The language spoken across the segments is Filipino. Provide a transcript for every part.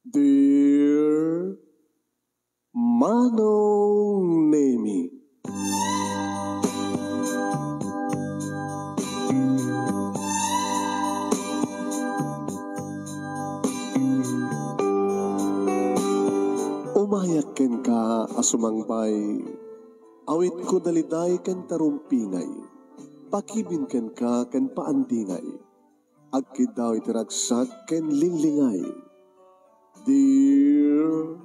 Dear Manong Nemi, umayak ken ka asumangbay, awit ko daliday ken tarumpingay, pakibin ken ka ken paandingay, agkid daw itiragsak ken linglingay. Dear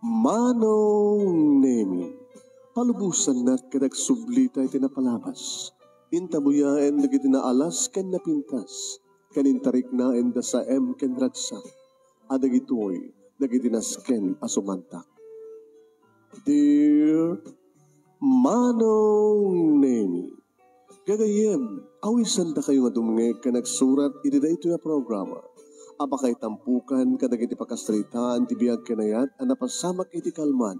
Manong Nemi, palubusan na kadagsublita iti napalabas, intabuyaen dagiti naalas ken napintas, kanintarik na enda sa ken ragsak, adagitoy dagiti nasken asumantak. Dear Manong Nemi, gagayem, awisan da kayo nga dumngeg ka nagsurat iti daytoy nga programa. Apakay tampukan kadagiti pakastritaan ti biag kanayat a napasamak iti kalman,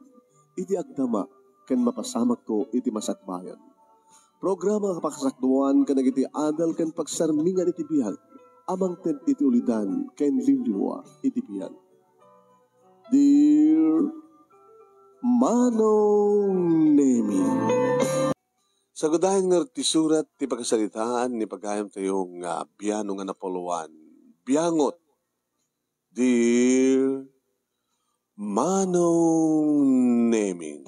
iti agdama ken mapasamak to iti masakbayan. Programa nga pakasakduan kadagiti adal ken pagsarmingan iti biag, amang ted iti ulidan ken liwliwa iti biag. Dear Manong Nemi, sagudahin nga ti surat ti pagkasalitaan ni pagkayam tayong biyano nga napoluan. Biyangot, Dear Manong Nemi.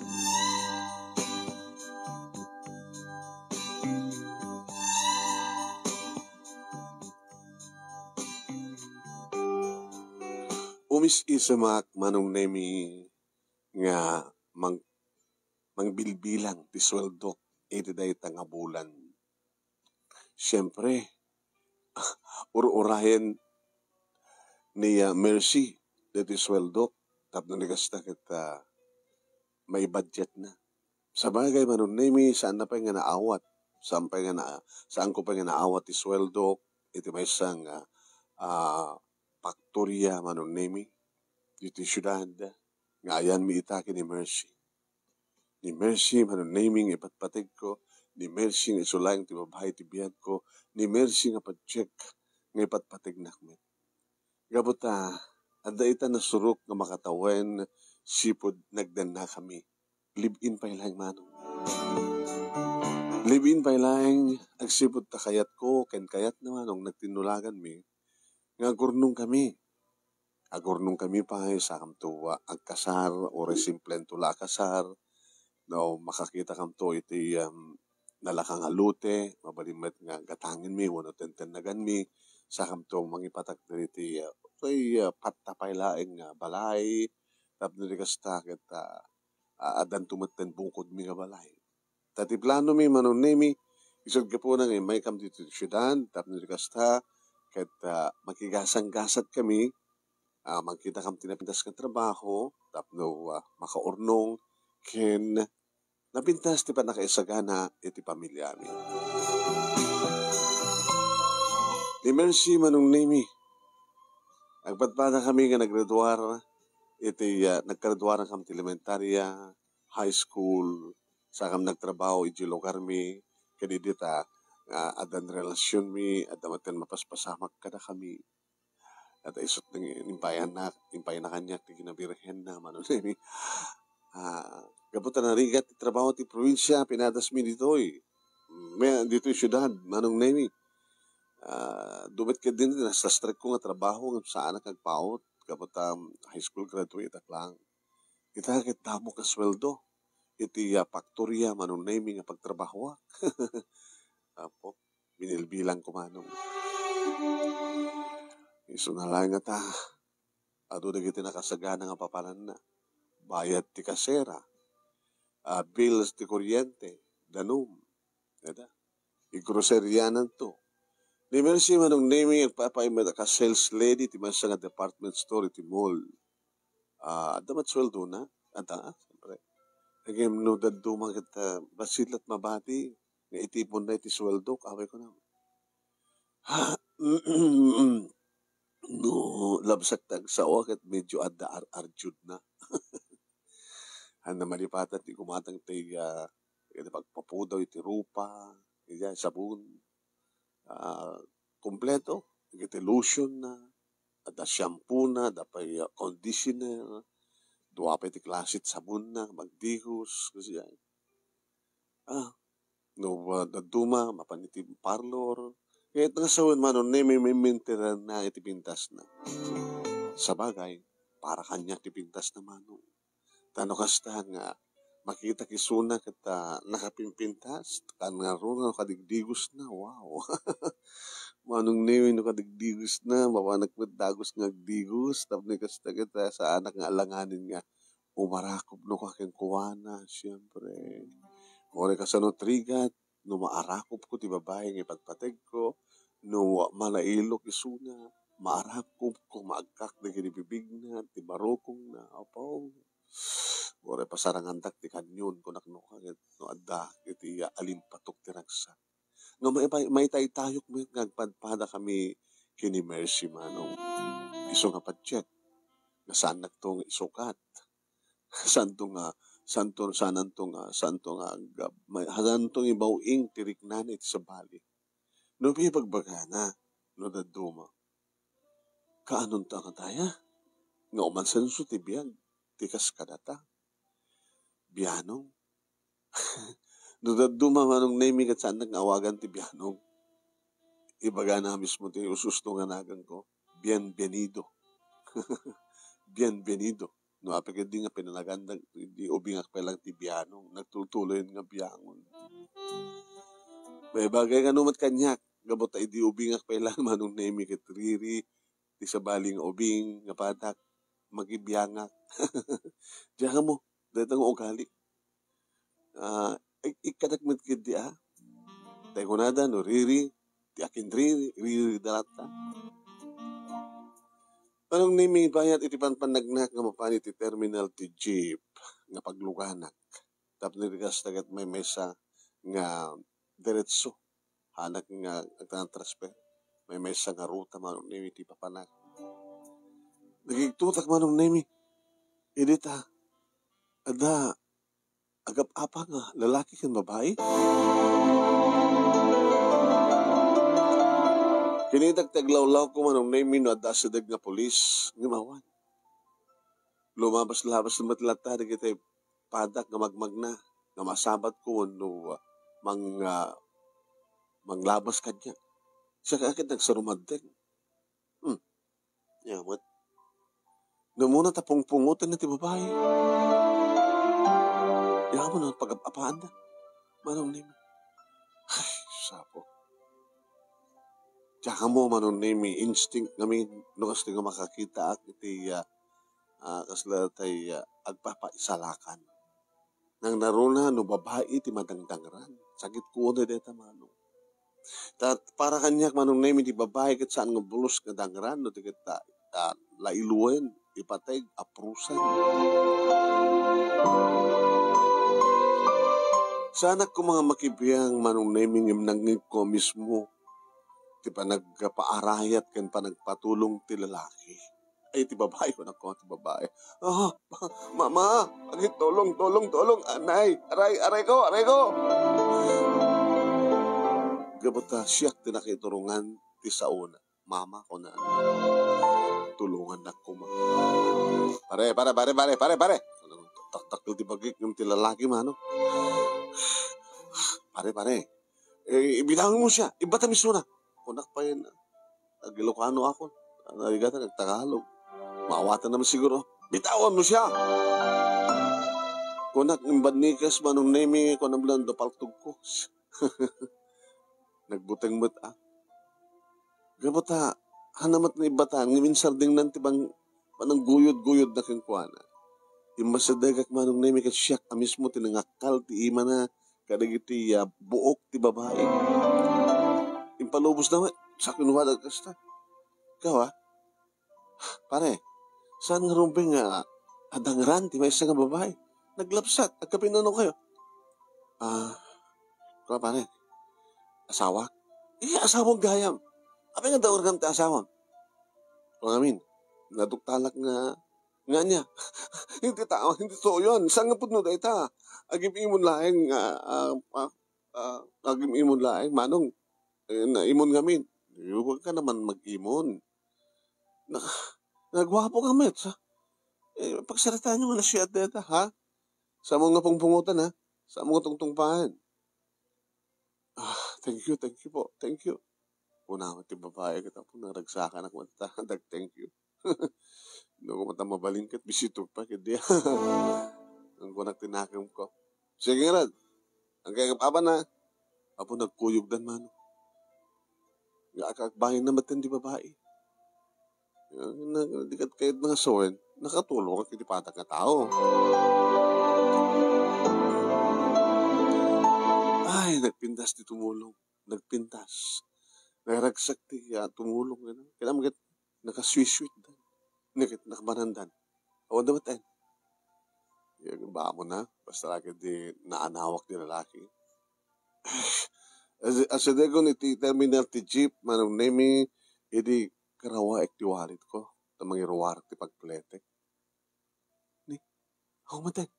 Umis-isamak Manong Nemi nga mangbilbilang ti sweldo iti dayta nga bulan. Siyempre, ur-urayan ni Mercy dati sweldo tapno nagasta kita may budget na. Sa bagay Manong Nemi, saan na pa nga naawat? Saan ko pa nga naawat ti sweldo iti may isang faktorya Manong Nemi dito syudad nga ayan mi itake ni Mercy. Ni Mercy Manong Nemi ipatpatig ko, ni Mercy nga isulayang ti babae ti biyag ko, ni Mercy nga pag-check nga ipatpatig nakmet. Gabuta, anda ita nasurok nga makatawen, sipod nagdan na kami. Live-in pa ilang Manong. Live-in pa ilang, agsipod ta kayat ko, ken kayat na Manong, nagtinulagan mi, nga agurnong kami. Agurnong kami pa sa kamtuwa, agkasar, o resimplen tula kasar, no, makakita kam to iti nalakang alute, mabalimet nga gatangin mi, wano tenten-nagan mi, sa kamto mangipatak iti patapay laeng balay, tapno di kasta kita adan tumaten bungkod mi nga balay. Tati plano mi Manong Nemi, isod ka po nang may kam dito syudad, tapno di kasta kita makigasang-gasat kami, magkita kam tinapintas ka trabaho, tapno makaurnong, ken napintas ti pa nakaisagana iti pamilya mi. Ni Mercy Manong Nemi, agpadpada kami nga naggraduar, naggraduar kami ti elementarya, high school, sa kam nagtrabaho iti lugar mi, kanidita, adan relasyon mi, adamaten mapaspasamak kada kami, at isot ng impayan na kanyak, ti kinabirhen na Manong Nemi. Gabutan na rigat ti trabaho ti probinsya, pinadas mi ditoy. Dito'y syudad, Manong Nemi. Dumit ka din, nasa strike ko nga trabaho, saan nagpaut, kabutan high school graduate at lang. Kita kitamo ka sweldo, iti faktorya Manong Nemi nga pagtrabaho. Apo, binilbilang ko Manong. Iso na lang nga ta, ado dagiti nakasagana nga papanan na, bayad ti kasera, bills ti kuryente, danum, i-groceryanan to. Ni Mercy Manong Nemi, agpapaimat ka sales lady, ti masa nga department store, ti mall. Damat sweldo na, siyempre. Naging no dadumang kita, basilat mabati, nga itipon na iti sweldo, kaway ko na. No, labsak tagsawa, kat medyo adda arjud na. Handa malipatan, ti kumatang ti pagpapudaw, iti rupa, sabon, kompleto, iti lotion na, Ada shampoo na, dapay conditioner, duwa pa iti klasit sabon na, magdihos, kasi yan. No, daduma, mapaniti parlor. Kaya nga sawan man, may maintenance na iti pintas na. Sa bagay, para kanya iti pintas na mano. Tano kasta nga, makita kisuna kita nakapimpintas, kan nga ro nga kadigdigos na, wow. Manong niwi no kadigdigos na, mawanak met dagos nga digos, tapos kasta kita sa anak nga alanganin nga, umarakob no kaking kuwana, siyempre. Ore ka sa no trigat, no maarakop ko ti babae nga ipagpateg ko, no manailok isuna, maarakop ko, maagkak na kinibibig na, ti barokong na, apaw. Ore pasarangandak ti kanyon, kunak no kagit, no adda, iti alimpatok ti ragsak. No may taytayok mo yung nagpadpada kami kini Mercy manong. Iso nga padjet, nga saan nagtong isukat. Santo nga, sanan to nga, hasantong ibawing tiriknan iti sa bali. No pipagbaga na, no daduma. Kaanon ta nga taya? Nga umansan so ti biyag, tikas kadata. Biyanong. No daduma manong naming at saan nag-awagan ti biyanong. Ibaga na mismo ti ususto nga nagang ko. Bienvenido. Bienvenido. No, apagad di nga pinalagandag, di ubingak pa lang ti biyanong, nagtutuloy nga biyangon. May bagay ka numat kanyak, gabot ay di ubingak pa lang manong nemi katriri, di sa baling ubing, nga patak, magibiyangak. Diyan mo, dahil ang ugali. Ikadagmat kid di tayo kunada, no, riri, ti akin riri dalata. Anong naming bayat iti panpanagnak nga mapanit ti terminal ti jeep nga pagluganak. Tapos nirigas tagat may mesa nga diretso. Hanak nga nagtatransfer. May mesa nga ruta manong nami ti papanak. Nagigtutak manong nami. Edita, ada, agap-apa nga, lalaki kan babae. Kinitagtaglawlaw ko manong nami no adda sa dag nga polis. Ngumawan. Lumabas-labas na matlata na kita padak nga magmagna. Nga masabat ko no manglabas ka niya. Siya kakit nagsarumadeg. Yamat. No muna tapong-pungutan na ti babae. Yaman na pag-apaan na. Manong nami. Ay, sapo. Tsaka mo manong nami, instinct namin, no kasi nga makakita ak iti kasla tay agpapaisalakan. Nang naruna no babae ti madangdangran. Sakit ko na deta manong. Para kanyak manong nami ti babae kat saan nga bulos nga dangran no ti kita lailuwen, ipatay, aprusan. Sana ko mga makibiyang manong naming imnangin ko mismo ti pa nagpaarayat kan pa nagpatulong ti lalaki. Ay, ti babae ko na ko, ti babae. Mama, agit tulong, anay, aray ko. Gabata siyak ti nakiturungan ti sauna. Mama ko na, tulungan na ko, ma. Pare. Tak-takil ti bagik yung ti lalaki, mano. Pare. Ibitangan mo siya, ibatamis mo na. Kunak pa yun, nag-Ilocano ako. Narigata, nagtagalog. Maawatan naman siguro. Bitawan mo siya! Kunak, imbadnikas manong nemi, kunang blando, paltog ko. Nagbutang mata. Gabata, hanamat na ibatan, ngiminsar ding nantibang panang guyod-guyod na kinkwana. Imasadagak manong nemi kat siyak, mismo tinangakal, ti ima na, kadagiti buok ti babae. Impalubos naman, sa kinuwadag kasta. Ikaw pare, saan nga rumping adangran, ti may isa nga babae? Naglapsat, agkapinano kayo. Kaya pare, asawa? Asawang gayam. Apa nga daw organ ti asawang? Pangamin, naduktalak nga niya. Hindi tao, hindi so yun. Saan nga pudno da ita? Agim imon laeng, manong, na imon ngamin. Huwag ka naman mag-imon. Na, nagwapo ka, Mets, ha? Pagsalitaan nyo nga na siya deta, ha? Sa mga pungpungutan, ha? Sa mga tungtungpahan. Thank you po. Thank you. Una ko ti babae kita po naragsakan ako mata. Thank you. Hindi ko mata mabalingkat. Bisito pa. Kaya ang kunak tinakam ko. Sige nga, ang kaya apa na. Apo nagkuyog dan man. Akakbahin na matan di babae. Dikat kahit mga sowen, nakatulong ka kitipatak na tao. Ay, nagpintas di tumulong. Nagpintas. Nagragsak ti tumulong. Kaya mga nakasweet-sweet dan. Nakabanandan. Awan dapat ay. Yung ba mo na? Basta lagi di naanawak di lalaki. As a dego ni ti terminal ti jeep, manong nemi, idi karawa ek ti walit ko. Tamang iruwar ti pagpletek. Ni, ako matay.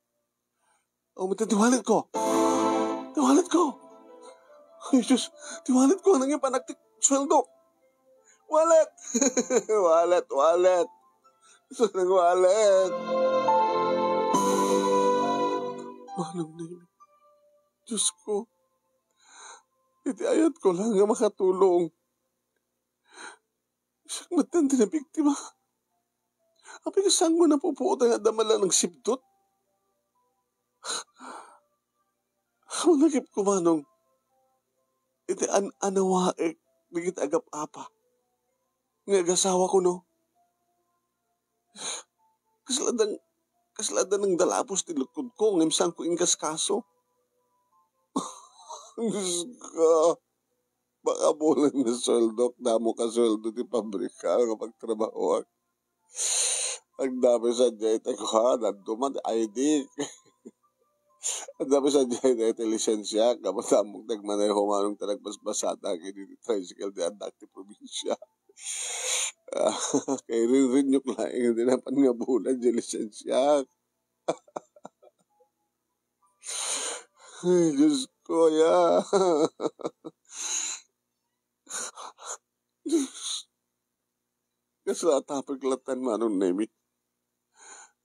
Ako matay ti walit ko. Ti walit ko. Ay, Diyos, ti walit ko. Anong yung panagtik sweldo. Wallet. Wallet. Gusto ng wallet. Manong nemi. Diyos ko. Iti ayat ko lang nga makatulong. Isang matanda na biktima. Api kasang mo na pupuot ang adamala ng sibdot. Ako nagip ko manong. Iti anawaek. Bigit agap apa. Nga gasawa ko no. Kasladan ng dalapos ti lukod ko. Ngimsang ko ingas kaso. Diyos ko. Baka bulan na sweldo. Damo ka sweldo ti pabrika kapag trabaho. Ang dami sa dyan. Ito ha. Nanduman. ID. Ang dami sa dyan. Ito lisensya. Kapag damong nagmaneho manong talagpas-basata. Kini tricycle di anak ti probinsya. Kaya rin yung laing. Hindi napan nga bulan dyan lisensya. Ay, Diyos ko, ya. Kasi atapag latan manong nemi.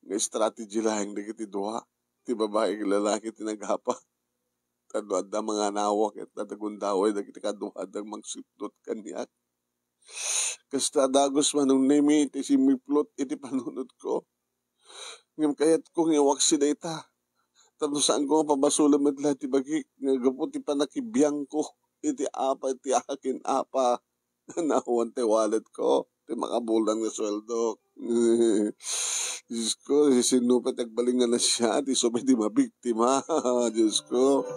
Nga strategy lang na kiti duha. Ti babae k lalaki tinaghapa. Tadwad na mga nawak at natagundaway na kiti kaduhad ang magsipdot kanyak. Kasi tadagos manong nemi iti simiplot iti panunod ko. Ngam kayat kong iwak si data. Tapos saan ko pabasulam at lahat ibagi. Nga gapo ti panakibiyang ko. Iti apa, iti akin apa. Nahuwan ti wallet ko. Ti makabulan nga sweldo. Diyos ko, sinupit agbalingan na siya. Ti sumay di mabiktima. Diyos ko.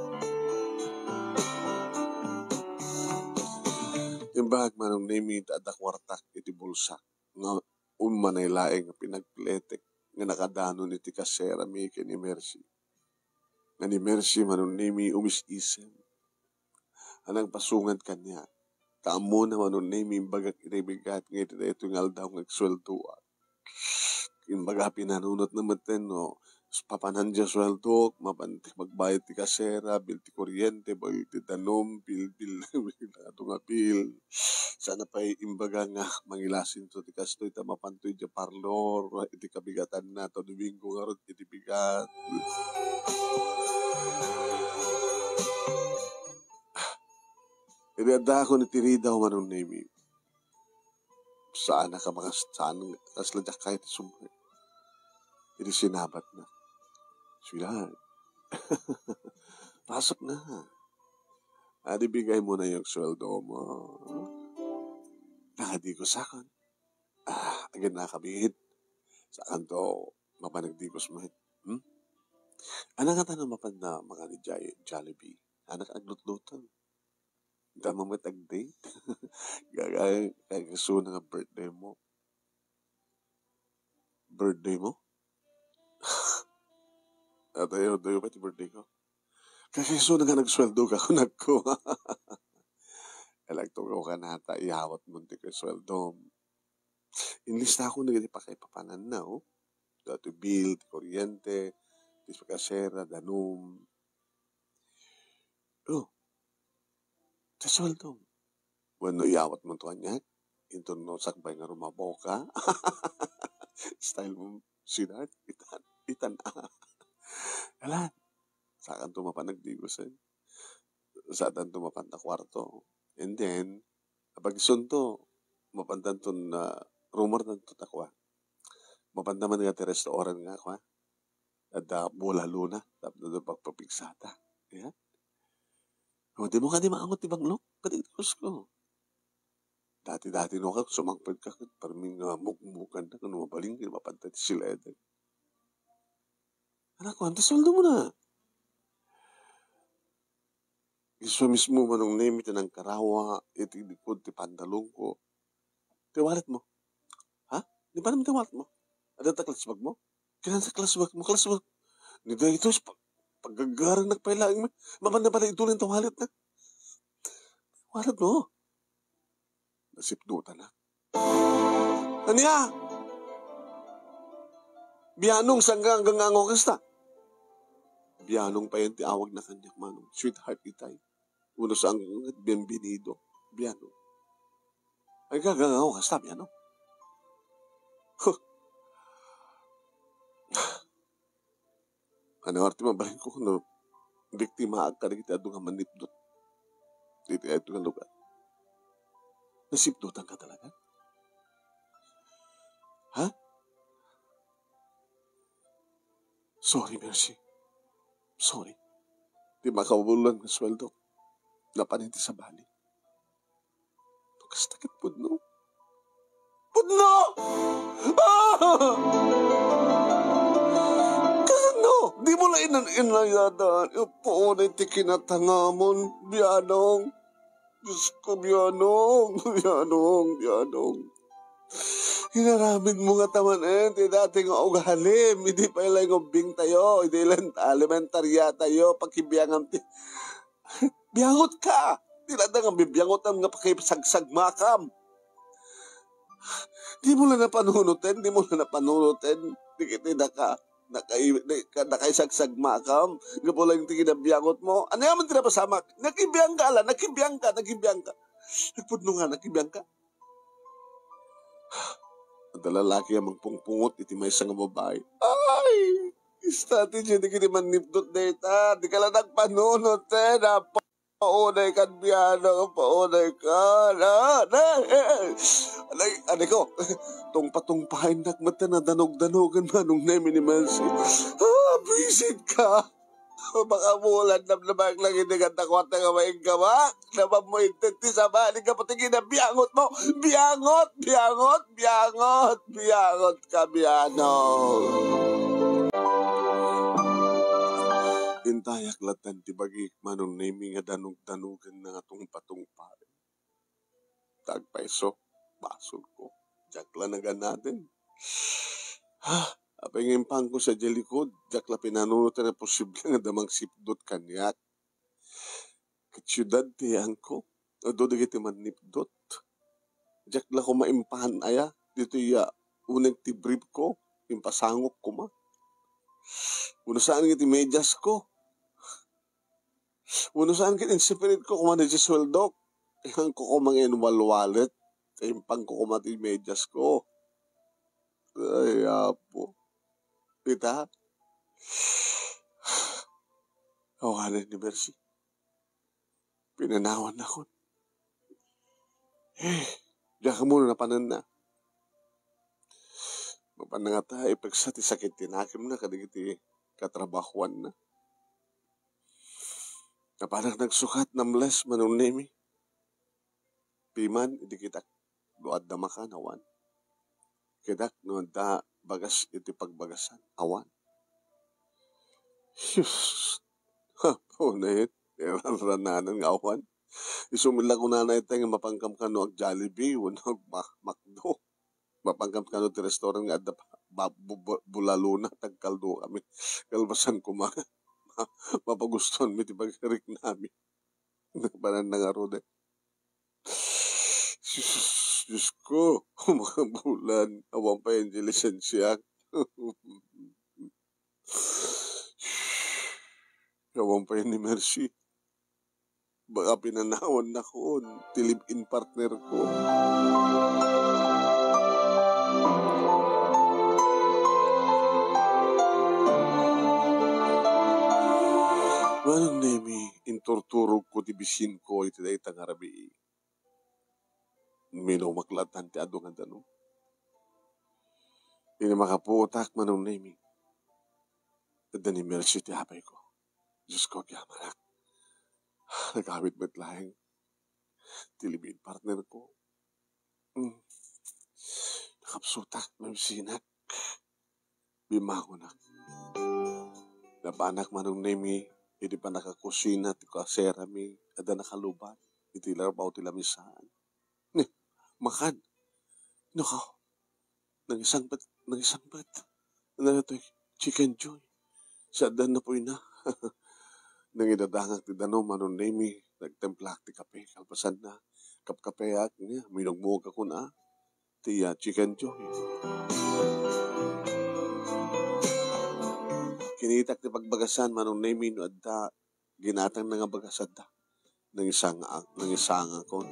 Yung bahag manong name iti adakwartak iti bulsak. Nga umanay laeng pinagpletek. Nga nakadanon iti kasera mi ni Mercy. Nga ni Mercy manong name umis-isem. Anang pasungan kanya. Kaamo na manong name bagak itibigat nga iti ito nga aldaw ng sweldoan. Imbaga pinanunot na maten no. Papanan dya sweldo, mapantik magbayad ti kasera, bil ti kuryente, bil ti danom, bil ato nga bil. Sana pa imbaga nga mangilasin to ti kasto ita mapantoy dya parlor, iti kabigatan na to Domingo nga ron iti bigat. Iriada ako ni Tirida manong nemi. Saan ka mga saan kasladyak kahit sumay. Iri sinabat na. Sweetheart. Pasok na. Adi bigay mo na yung sweldo mo. Nakadi ko sakon. Agad nakabihit. Saan to mapanagdikos mo. Anak ka tanong mapanda mga ni Jollibee. Anak aglutlutan. Dama mo tag-date. Kaya gusto na nga birthday mo. Birthday mo? Tayo ba ti birthday ko? Kaya gusto na nga nagsweldo ka kung nagko. Alagto ka nata, iawat mo ti ka sweldo. Inlista ako na gani pa kay papanan na, oh. Dato bill, ti kuryente, ti kasera, danom. Oh. Sa sweldo. Bueno, iawat mo to niya. Ito no, sakbay nga rumabaw ka. Style mo, sinat, itan. Alan, saan tumapanagdigos eh. Saan tumapan na kwarto. And then, kapag isunto, mapandan to na rumor na to takwa. Mapandaman nga ti restauran nga kwa. At bola luna. Tapos na pagpapigsata. Yeah? O, di mo ka di maangot ti banglok. Katigos ko. Dati-dati no ka, sumangpad ka. Parang mugmukan na. Kung mabaling, mapantay sila. Anak ko, antas sweldo mo na. Iso mismo manong name ito ng karawa, itiglikod, ti pandalong ko. Ti wallet mo. Ha? Di ba naman ti wallet mo? Ada ta klasbag mo? Kailan sa klasbag mo? Klasbag. Nida ito, paggagarang nagpailaing mo. Maman na pala itulin ta wallet na. Wallet mo. Nasipdutan na. Aniya? Biyanong sanggang gangango kasta. Biyanong pa yun ti awag na kanyak manong. Sweetheart itay. Uno sa ang bienvenido. Biyanong. Ay gagangaw kasta, biyanong. Ano arti mabalin ko no biktima agka na kita doon nga manipdot. Dito ito nga lugar. Nasipdutan ka talaga? Ha? Sorry, Mercy. Sorry. Di makawabulan ng sweldo. Napaninti sa bali. Tugastakit pudno. Pudno! Ah! Kasano? Di mo na inayadaan. Ipo na iti kinatangamon. Biyanong. Diyos ko, biyanong. Biyanong. Hinaramid mo nga taman ti dati nga ugahalim. Hindi pa ilang ubing tayo. Hindi ilang elementarya tayo. Pagkibiyangam ti... Biyangot ka! Tinada nga bibiyangot ang nga pakisagsag makam. Di mo na napanunutin. Di kitida ka. Nakaisagsag makam. Nga po lang tingin na biyangot mo. Ano yaman tinapasamak? Nakibiyang ka ala. Nakibiyang ka. Nagpudno nga, nakibiyang ka. Ang lalaki amang pungpungot, iti may isang babae. Ay! Strategy, di kini manipdot data. Di ka lang nagpanunot, paunay ka, biyano, paunay ka. Anay ko, tong patungpahin nakmata na danog-danogan manong na minimansi. Visit ka. Baka mulan namang lang hindi ka takwat na kamaing gawa. Naman mo intenti sa bali ka patingin na biyangot mo. Biyangot ka, biyano. Intayak latan ti bagik manong naming nga danog-danugan na atong patungpahin. Tagpaiso, basol ko. Jakla na natin. Apay ngayon ko sa jelikod, jakla pinanunutan na posible nga damang sipdot kanyak. Katsiyudad tiyang ko, o doon iti manipdot. Jakla ko maimpahan aya, dito unang tibrip ko, impasangok ko ma. Uno saan iti medyas ko. Uno saan iti insipirit ko kumana di sweldo. Yang ko kumangin walwalet, impang ko kumati medyas ko. Ay, apo. Kita? Awanan ni Mercy. Pinanawan ako. Diyan ka muna napanan na. Mapanangata, ipagsa ti sakit tinakim na, kadigiti katrabahuan na. Napanak nagsukat namles manunemi. Piman, hindi kita duad na makanawan. Kidak no da bagas iti pagbagasan. Awan. Yes. Na yun. Rananan ng awan. Isumila ko na ito nga mapangkam ka no ag Jollibee. Unag makdo. Mapangkam ka no ti restaurant nga bulaluna. Tagkaldo kami. Kalbasan ko mapagustuhan mi ti pagkarik namin. Nagpanan na nga rode. Diyos ko, mga bulan, awang pa yung lisensya. Awang pa yun ni Mercy. Baka pinanawan na ko, tilib-in partner ko. Manong nemi, inturturog ko dibisin ko iti day tangarabi. Minumaklatan ti adungan tanong. Hindi makaputak manong nemi. Tanda ni Mercy ti hapay ko. Diyos ko, kaya manak. Nagkawit ba't lahing tilibin partner ko. Nakapsutak, mamsinak. Bimango na. Napanak manong nemi. Hindi pa nakakusina, ti kasera mi. Ada nakalubat. Iti larabaw ti lamisaan. Makan. Naka. Nangisang bat. Ano na ito? Chicken joy. Sa adan na po na. Nangidadangag ti dano manon nemi. Nagtemplak ti kape. Kalpasan na. Kapkapeak niya. Minugmug ako na. Ti chicken joy. Kinitak ti pagbagasan manon nemi no adda. Ginatang na nga bagasad da. Nangisang ako.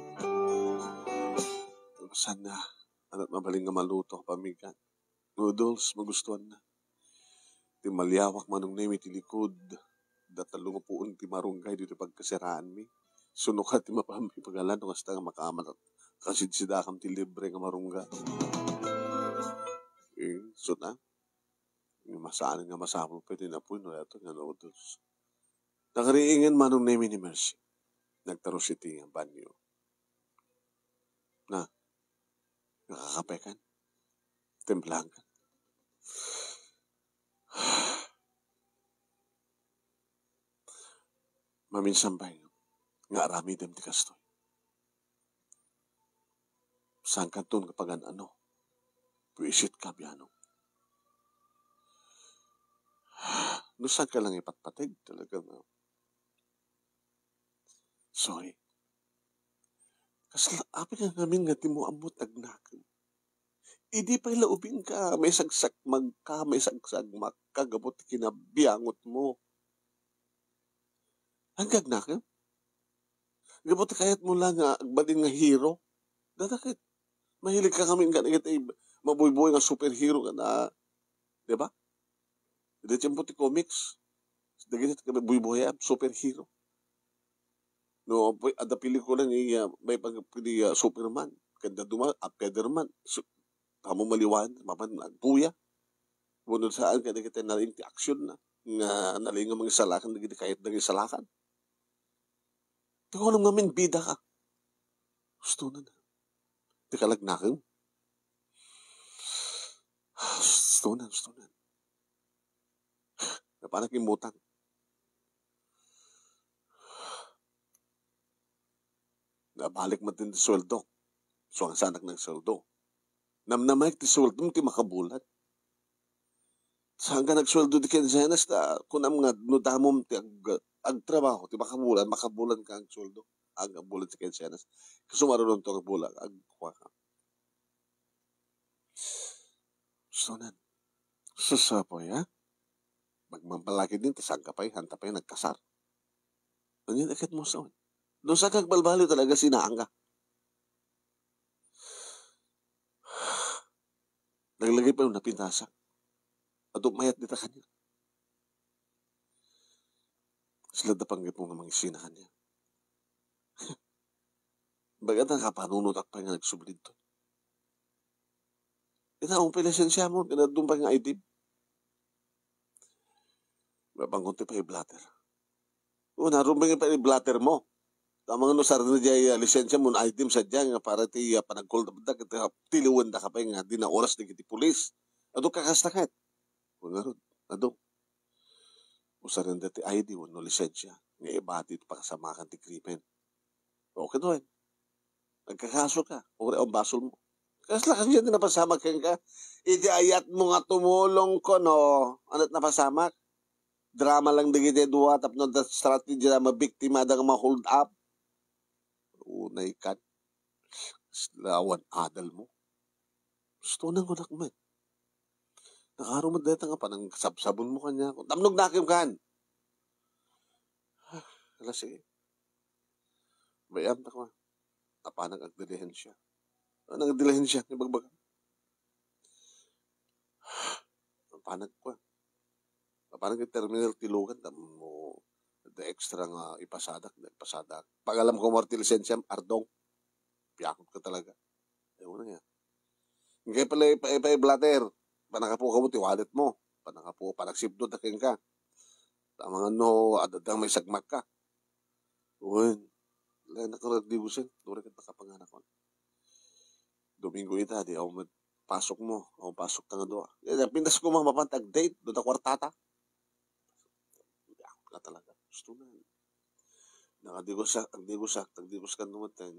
Kalpasan na. Ano't mabaling nga maluto pamigan. Noodles, magustuhan na. Ti malyawak manong nemi ti likod. Datalong puun ti marunggay dito pagkasiraan mi. Sunukat ti mapambi pagalan no hasta nga makamat. Kasidsidakam ti libre nga marungga. So na. Masaan nga masapol pwede na po no yato nga noodles. Nakariingin manong nemi ni Mercy. Nagtaros iti nga banyo. Na. Nakakape kan. Templang kan. Maminsan ba nga arami dem ti kastoy. Saan ka ton kapag ano? Puisit ka biyano. No saan ka lang ipatpatig talaga na. Sorry. Kasi api nga ngamin nga ti mo amot agnakan. Idi pa ilaubin ka, may sagsak magka, may sagsak magkagabot kinabiyangot mo. Hanggang na ka? Gabot kayat mo lang nga, agbalin nga hero. Dadakit. Mahilig ka kami nga nagit ay mabuy-buy nga superhero ka na. Diba? Hindi tiyempo ti comics. Dagit kami buy-buy superhero. No, ada pelikula ni may pagpili Superman. Kanda duma, Spiderman. Tamo maliwan, mapan nagpuya. Bunod saan kaya kita naling ti action na. Nga naling nga mga salakan, nagiti kahit naging salakan. Di ko alam namin, bida ka. Gusto na na. Di ka lagnakin. Gusto na. Napanak yung mutang. Nabalik mo din ti sweldo. So ang sanak ng sweldo. Namnamay ti sweldo mo ti makabulat. Saan ka nagsweldo di kensenas na kunam nga nudamom ti agtrabaho ti makabulan ka ang sweldo. Ang bulan ti kensenas. Kasumaroon to ang bulan. Agkuha ka. So nan. Sasapoy ha? Magmampalaki din ti sagkapay. Hantapay nagkasar. Ano yun akit mo sa doon sa kagbalbalo talaga sinaan ka. Naglagay pa yung napintasa. At mayat dita kanya. Sila dapanggit mo nga mangisina kanya. Bagat ang kapanunod at pa nga nagsublid to. Ita ang pilisensya mo, pinadun pa nga itim. Mabangon ti pa i-blatter. Narumbang pa i-blatter mo. Tamang ano sarili dyan, lisensya mo na item sa dyan, nga para ti panag-call na banda, tiliwan na ka pa nga, di na oras na kiti pulis. Ado kakastakit. Ado. Usarin dati ID, no lisensya. Nga ibati ito pakasamakan ti krimen. Okay doon. Nagkakaso ka. Uri ang basol mo. Kasi lakas dyan napasamak ka. Iti ayat mo nga tumulong ko, no? Ano't napasamak? Drama lang digiti duwa, tapno the strategy na mabiktima da nga ma-hold up. Unay kan. Lawan adal mo. Gusto nang kunak man. Nakarumad dito nga pa, nang sabsabon mo kanya. Tamnog nakim kan. Alas eh. bayam na ko. Apanag agdilihensya. Anong agdilihensya? Ibagbaga. Apanag ko. Apanag yung terminal tilugan. Mo, the extra nga ipasadak. Pag alam ko morti lisensya, ardong. Piyakot ka talaga. Ewan na yan. Hindi pala ipa-blatter. Panakapo ka mo, tiwalit mo. Panakapo, panagsipdod na ka. Tamang ano, adadang may sagmak ka. Uwan. Lain na karagdibusin. Dura ka nakapanganak ko. Domingo ita, di ako pasok mo. Ako pasok ta nga doa. Pindas ko mga mapantag date. Doon na kwartata. Wala talaga. Gusto na. Nakadigos ka numatay.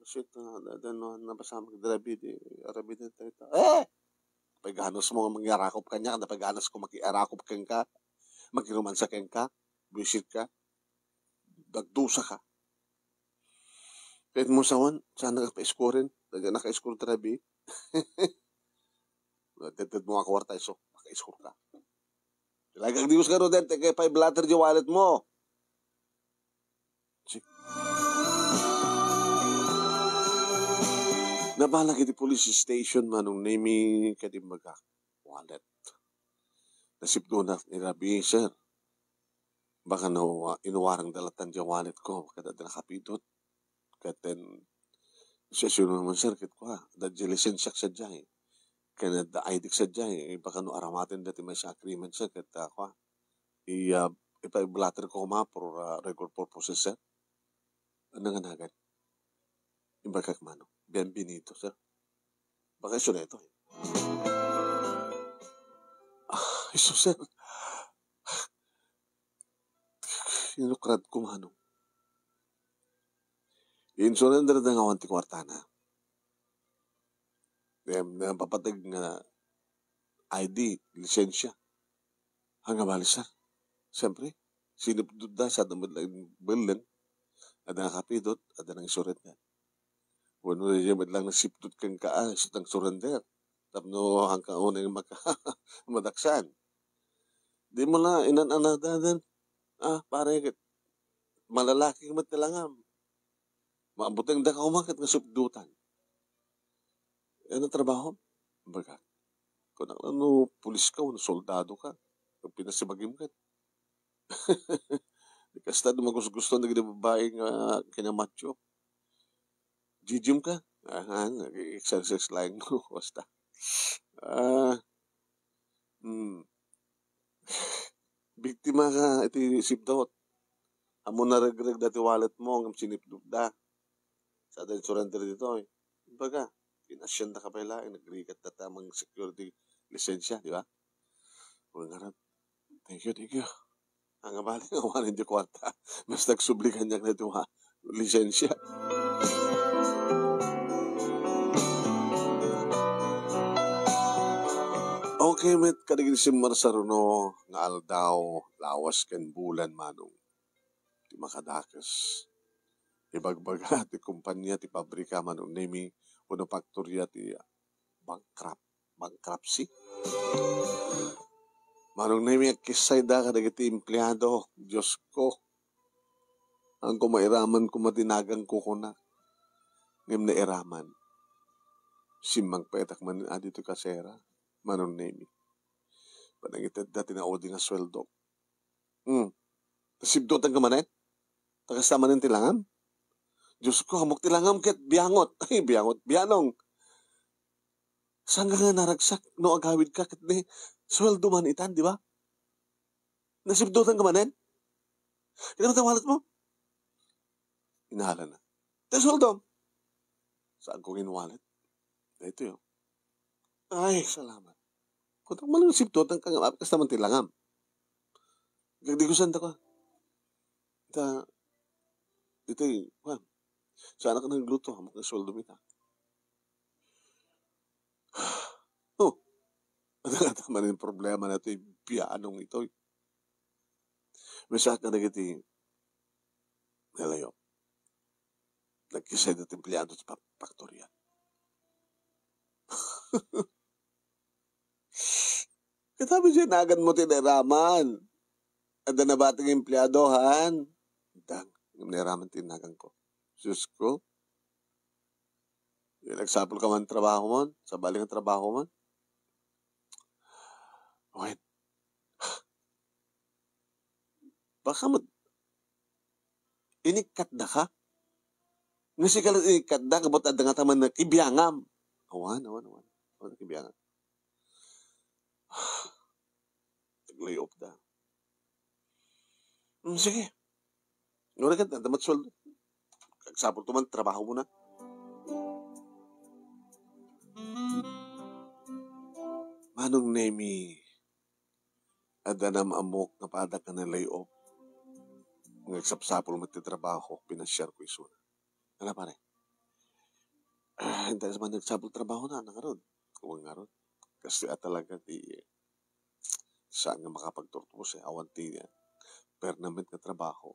Shit, napasama ka darabid. Arabid na tayo. Paghanos mo mangiarakop ka niya. Paghanos ko makiarakop ka. Magirumansa ka. Buisit ka. Dagdusa ka. Kahit mo sawan, sana nagpa-scorein. Naka-score darabi. Tetad mo ako wartay. So, maka-score ka. Lagi ang dius ka ro din. Kaya pa-blatter di wallet mo. Nabala kiti police station manong name kadi maga wallet. Nasipdo na ni Rabi, sir. Baka inuwarang dalatan di wallet ko. Kada nakapidot. Katen, sesyon naman sir, kit ko ha. Dadya lisensyak sa dyan. Kaya da ID sa dyan. Baka aramatin dati may sa agreement sir. Kaya ko ha. Ipa-blatter ko ma for record purposes sir. Ano nga nagan? Ibaga kamano. Bienvenido, sir. Baka iso na ito. Iso, sir. Inukrad ko manong. Insurrender na nga wanti kwartana. Papatag nga ID, lisensya. Hanggang bali, sir. Siyempre, sinipdod na sa damadlang bilang. Ada nakapidot, ada nang isuret nga. Wano na siya lang nasipdod kang kaas ng surrender. Tapno hanggang una yung madaksan. Di mo na inanadadan. Pare, malalaki matilangam. Maabutang da ka umakit ng subdutan. Yan ang trabaho. Baga, kung ano, pulis ka, o soldado ka, kung pinasibagim ka. Kasta gusto na babae nga kinamacho. Gijim ka? Nag-exercise lang mo. Basta. Biktima ka, iti sipdot. Amo na regreg dati wallet mo, ang sinipdot da. Sa atin surrender dito. Baga, pinasyan na ka pa ilaing, nagrigat na tamang security lisensya, di ba? Kung nga thank you. Ang abali nga wala hindi kwarta. Mas nagsublikan niya na ito lisensya. Okay, met kadigin si Marsaruno nga aldaw, lawas ken bulan manong. Di makadakas. Ibagbaga ti kumpanya ti pabrika manong nemi uno faktorya ti bankruptcy. Manong nemi kisay da kadagiti empleyado. Diyos ko. Ang kumairaman kumatinagang kukuna. Ngem na iraman. Simang petak man adito kasera. Manong nemi. Panangitad dati na odi nga sweldo. Sibdotan ka manet? Takasama ng tilangam? Diyos ko, hamok tilangam ket biangot. Ay, bianong. Saan ka nga naragsak no agawid ka ket ni sweldo man itan, di ba? Nasibdotan ka manet? Kinamata wallet mo? Inahala na. Te sweldo. Saan kong in-wallet? Ito yun. Ay, salamat. Kung malang sibdotan ka nga, kas naman tilangam. Gagdigusan ta ko. Ito sana ka nagluto, hamok na sweldo mo ita. Ano nga tama rin problema na ito, pianong ito. May sa ka nagiti, nalayo. Nagkisay na templeyado sa faktorya. Katabi siya, nagan mo tinaraman. Ada na bating empleyado, han? Yung niraman tinagang ko. Diyos ko, yung nagsapol ka man trabaho mo, sa baling ang trabaho mo. Okay, baka inikat na ka? Ngasi ka lang inikat na, kabot at nga taman na kibiyangam. Awan. Kibiyangam. Nag-lay off na. Sige. Nung agad, damat sweldo. Kagsapol to man, trabaho mo na. Manong Nemi, adanam amok na padak ka na lay-off. Ng nagsapsapol mo trabaho, pinasyar ko iso na. Ano pare? Hindi naman nagsapol trabaho na, nangarod. Huwag nga ron. Kasi talaga saan nga makapagturtupos awan ti permanent na trabaho.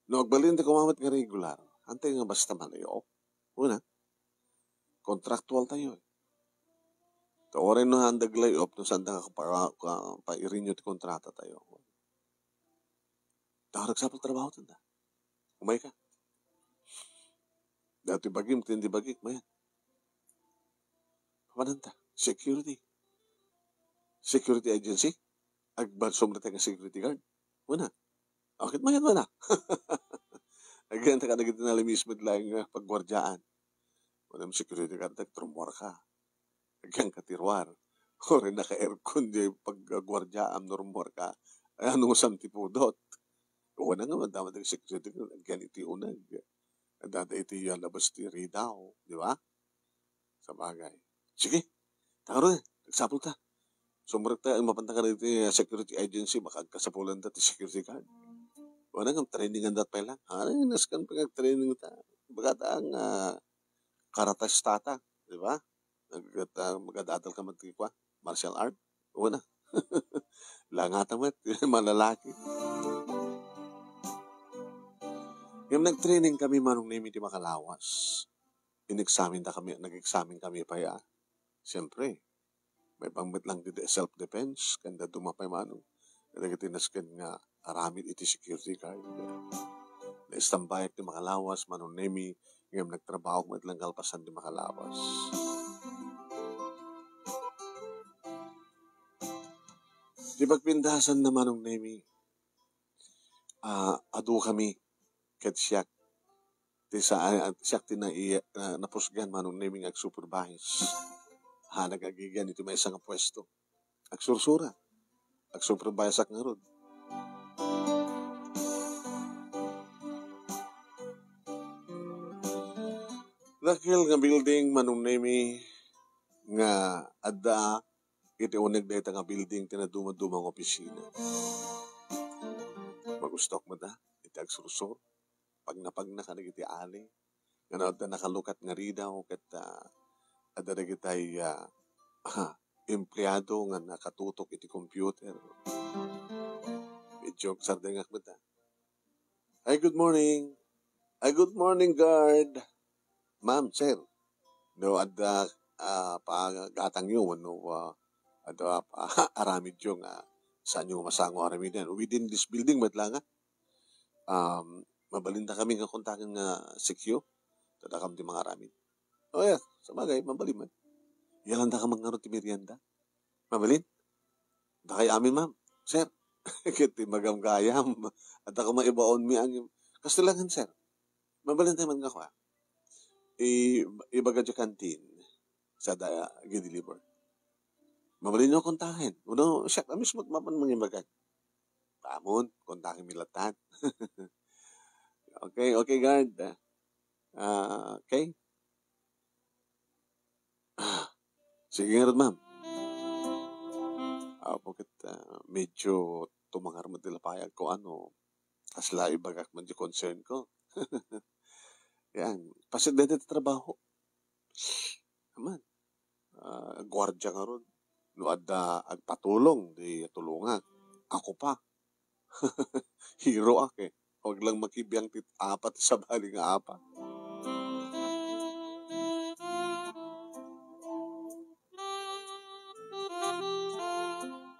No, agbalin di kumamit nga regular. Antay nga basta malayo. Una, contractual tayo. Oren no handag layoff, no saan ka pa-renew ti kontrata tayo. Tayo nagsapal trabaho tanda. Umay ka. Dati bagim, tindi bagik, mayan. Pamananta, security. Security agency. Agbalsom na tayo security guard. Una. Bakit mayan mo na? Again, ka naging mismo lang pagwardyaan. Walang security guard, nagtrumor ka. Again, katirwar. O rin naka-aircon di pagwardyaan, normor ka. Ay, anong samtipudot? Wala nga, madama ng security guard. Again, iti unag. Dada iti labas ti ridaw. Di ba? Sa bagay. Sige. Taro na. Nagsapol ta. Sumurat ta, mapanta ka rin iti security agency, makagkasapulan ta ti security guard. Wala nga, trainingan dat pa lang. Ay, naskan pa training ta. Bagat ang karatas tata. Di ba? Magadatal ka magkikwa. Martial art. Wala. Langata mo. Malalaki. Yung nag-training kami manong Nemi di Makalawas. In-examine na kami, nag-examine kami pa ya. Siyempre, may pangbit lang dito self-defense, kanda dumapay manong. Nagatinas nga aramid iti security guard. Na-istambayat di Makalawas, manong Nemi, ngayon nagtrabaho mo itlang kalpasan di Makalawas. Di pagpindasan na manong Nemi, adu kami, ket siyak siyak napusgan manong naming ag-supervise. Nagagigan ito may isang pwesto. Agsursura. Ag-supervise ak nga ron. Lakil nga building manong nami nga adda iti uneg dayta nga building tinaduma-dumang opisina. Magustok mo da, iti agsursur. Pag na ka nagiti ali, nga na nakalukat nga ridaw, kat ada na kitay empleyado nga nakatutok iti computer. Medyo sardengak mo ta. Ay, good morning. Ay, good morning, guard. Ma'am, sir. No, ada pagatang yun, no, ada aramid yung saan yung masango aramid yan. Within this building, matlang mabalinda kami nga kontakin nga secure. Tadakam di mga aramid. O yeah, sa bagay, mabalin man. Yalanda ka mga ti merienda. Mabalin? Da kay amin, ma'am. Sir, kiti magam-gayam. At ako maibaon mi ang kastilangan, sir. Mabalin tayo man nga ko, ibaga dya kantin sa gideliver. Mabalin nyo kontakin. Uno, siya, mismo mapan mga ibagat. Tamon, kontakin milatan. Okay, guard. Okay? Sige nga rin, ma'am. Bakit medyo tumangar mo dilapayag ko kasla ibagak man di concern ko. Yan. Pasit dito trabaho. Naman. Gwardya nga ron. No ada agpatulong, di tulungan. Ako pa. Hero ak. Huwag lang makibiyang apat sa bali nga apat.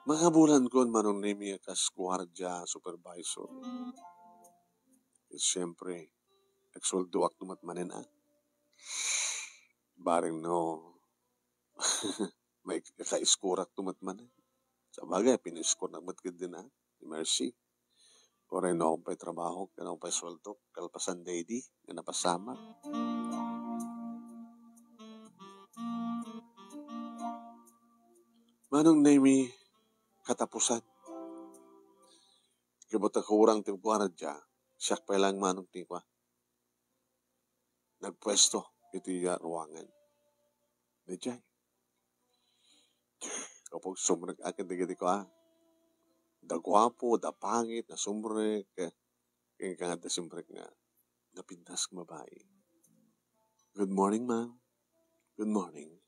Mga bulan ko manong nimi kas gwardya, supervisor. Siyempre, nagsulduak tumatmanin Baring no, may ka-iskurak tumatmanin. Sa bagay, piniskor na matkid din ni Mercy. O rin akong pa'y trabaho, kanang pa'y sweldo, kalpasan daddy, na napasama. Manong nami katapusan. Kibuta kurang timpuan dya, siyak pa lang manong tingwa. Nagpwesto, ito yung ruangan. Diyay. Kapag sumunag akin, digiti ko da gwapo, da pangit, na sumrek, kaya nga da sumrek nga, napintas ng babae. Good morning, ma'am. Good morning.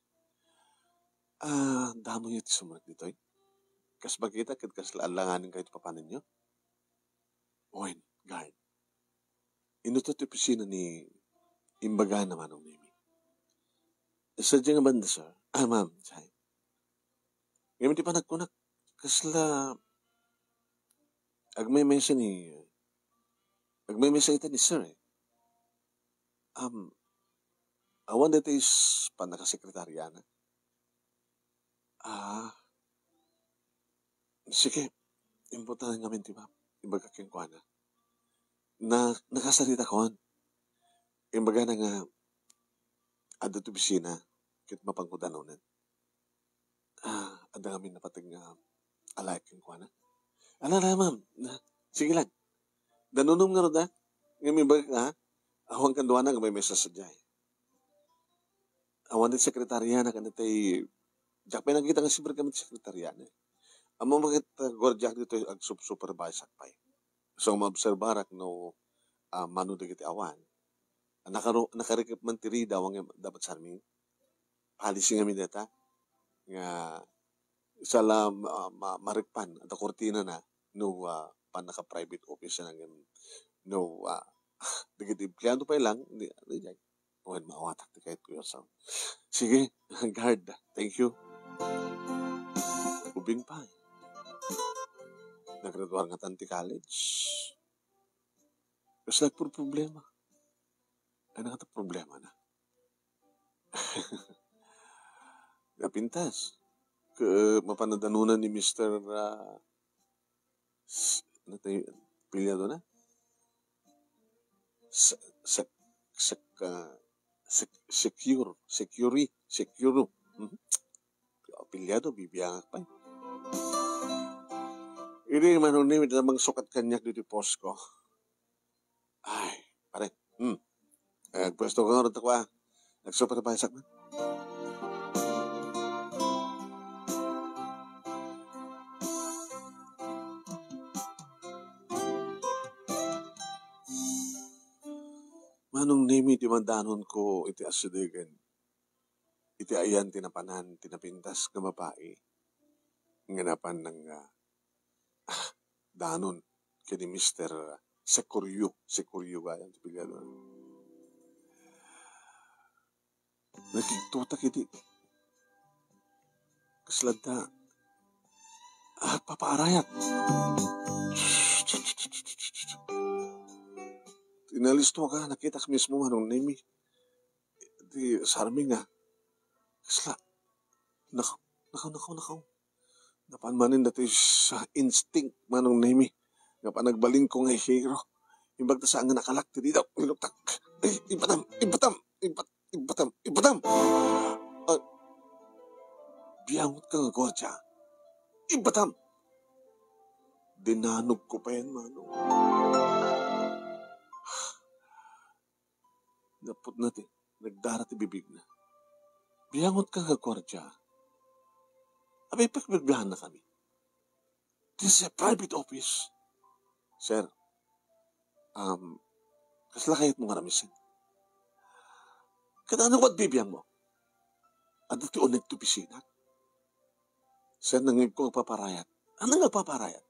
Damo niyo iti sumrek dito Kas bagita, kas alanganin kayo papanin nyo? Owen, guard. Inutot iti pisina ni imbaga naman ng nimi. Sadya nga banda, sir? Ma'am, say. Ngayon di pa nagkunak. Kasla, agmay-mesa ita ni sir awan dito is panakasekretarya na. Sige, importante nga di ba? Imbaga keng kwa na nakasarita ko. Imbaga na nga adto to bisina kit mapangkudanonan. Ada kami napatag nga alay keng kwa na. Alala, ma'am. Sige lang. Danunom nga roda. Ngayon imbaga awang kanduan na may mesa sa jay. Awan din sekretarya na kanitay jak pa nakita nga siyempre kami sekretarya na. Amo bakit gorjak dito ag supervise pay. So maobserbarak no manu dagiti awan. Nakarikip man tiri daw ang dapat sa amin. Policy nga data nga isa lang marikpan at kortina na no panaka-private office na no dagiti empleyado pa lang di Owen, mawatak ti kahit ko yourself. Sige, guard. Thank you. Ubing pa Naggraduar nga tanti college. Kasi nagpuro problema. Ano nga problema na? Napintas. Mapanadanunan ni Mr. Ano tayo? Pilyado na? Secure. Pilyado, bibiyangak pa. Ini manunimid namang sukat kanyak dito post ko. Ay, pare. Pwesto ko nga rin ko Nagsupat na payasak man. Manong nimi ti mandanon ko iti asudigan. Iti ayan tinapanan, tinapintas nga babae. Nganapan ng danon kini Mr. Securyo gaya ti pigado. Nagkitutak iti kaslada papaarayat. Inalisto ka, nakita ka mismo manong nimi. Di sarmi nga. Kasla. Nakaw. Napanmanin dati sa instinct manong nimi. Nga pa nagbaling ko nga hero. Imbag ta saan nga nakalakti dito. Iluktak. Ay, ibatam. Biyangot ka nga gwardiya. Ibatam. Dinanog ko pa yan, manong. Napot natin. Nagdarat ibibig na. Biyangot ka nga gwardiya. Abay, pagbiblahan na kami. This is a private office. Sir, kasla kayat mo nga ramisin. Kada ano ba't bibiyang mo? Ano ti unig to pisina? Sir, nangib ko paparayat. Ano nga paparayat?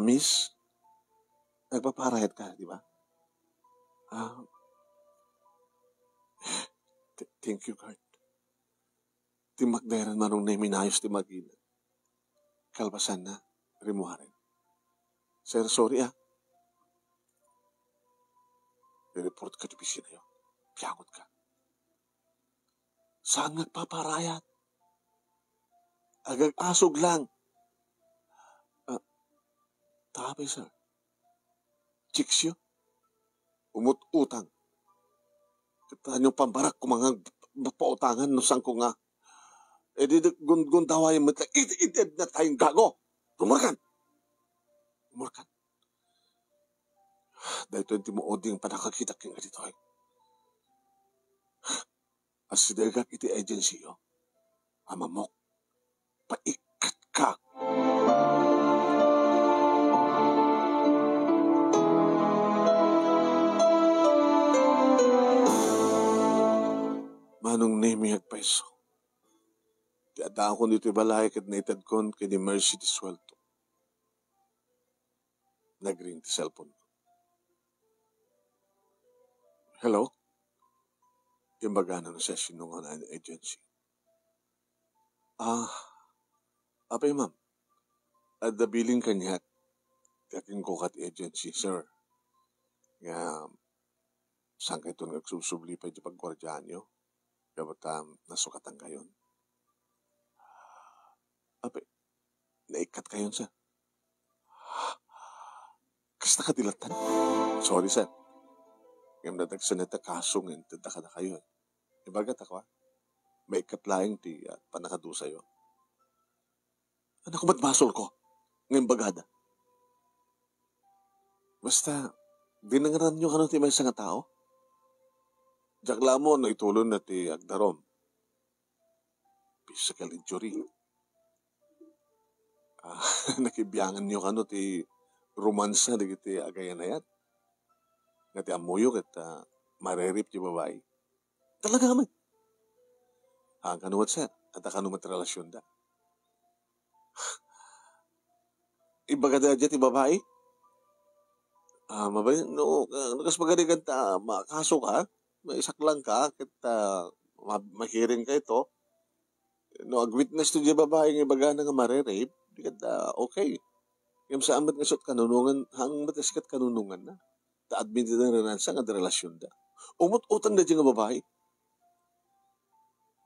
Miss, nagpaparayat ka, di ba? Thank you, Kurt. Timakdairan manong na minayos timagina. Kalpasan na, rimuharin. Sir, sorry report ka di pisina yun. Piyangot ka. Saan nagpaparayat? Agag asog lang. Tabi, sir. Chicks yun. Umut-utang. Kita nyo pambarak ko mga pautangan no sang ko nga. E di gundaway mo tayo. Itid na tayong gago. Tumurkan. Tumurkan. Dahil ito mo oding panakakita king dito ay. As sidagak iti agency yo. Amamok. Paikat ka. Manong nemi agpaiso. Ti adaan ko dito balay kat naitad kon kini Mercy ti sweldo. Nagring ti cellphone ko. Hello? Yung bagana ng session ng online agency. Apay ma'am. At the billing kanya kaking kukat agency, sir. Nga, saan kayo ito nagsusubli pa yung pagkwardyaan nyo? Kapag nasukatan kayo. Apay, naikat kayo, sir. Kas nakadilatan. Sorry, sir. Ngayon na nagsanita kasong tada ka na kayo. Ibagat ako, may ikatlaing ti panakadu sa'yo. Anak ko ba't basol ko? Ngayon bagada. Basta, dinangaran nyo ka ti may isang tao. Jakla mo na itulon na ti agdarom. Physical injury. Nakibiyangan nyo ka ti romansa na ti agayan na yan. Nga ti amuyok at marerip ti babae. Talaga kami. Kanuwat sir. At kanuwat relasyon da. Ibaga da dyan ti babae. Mabay, no, nakas magaligan ta, makaso ka, may isak lang ka, kita mahiring ka ito. No, ag-witness to di babae ng ibaga na nga marerape, di ka okay. Yung sa amat nga sot kanunungan, hang mataskat kanunungan na. Ta-admit na rin sa nga relasyon da. Umut-utang na dyan nga babae.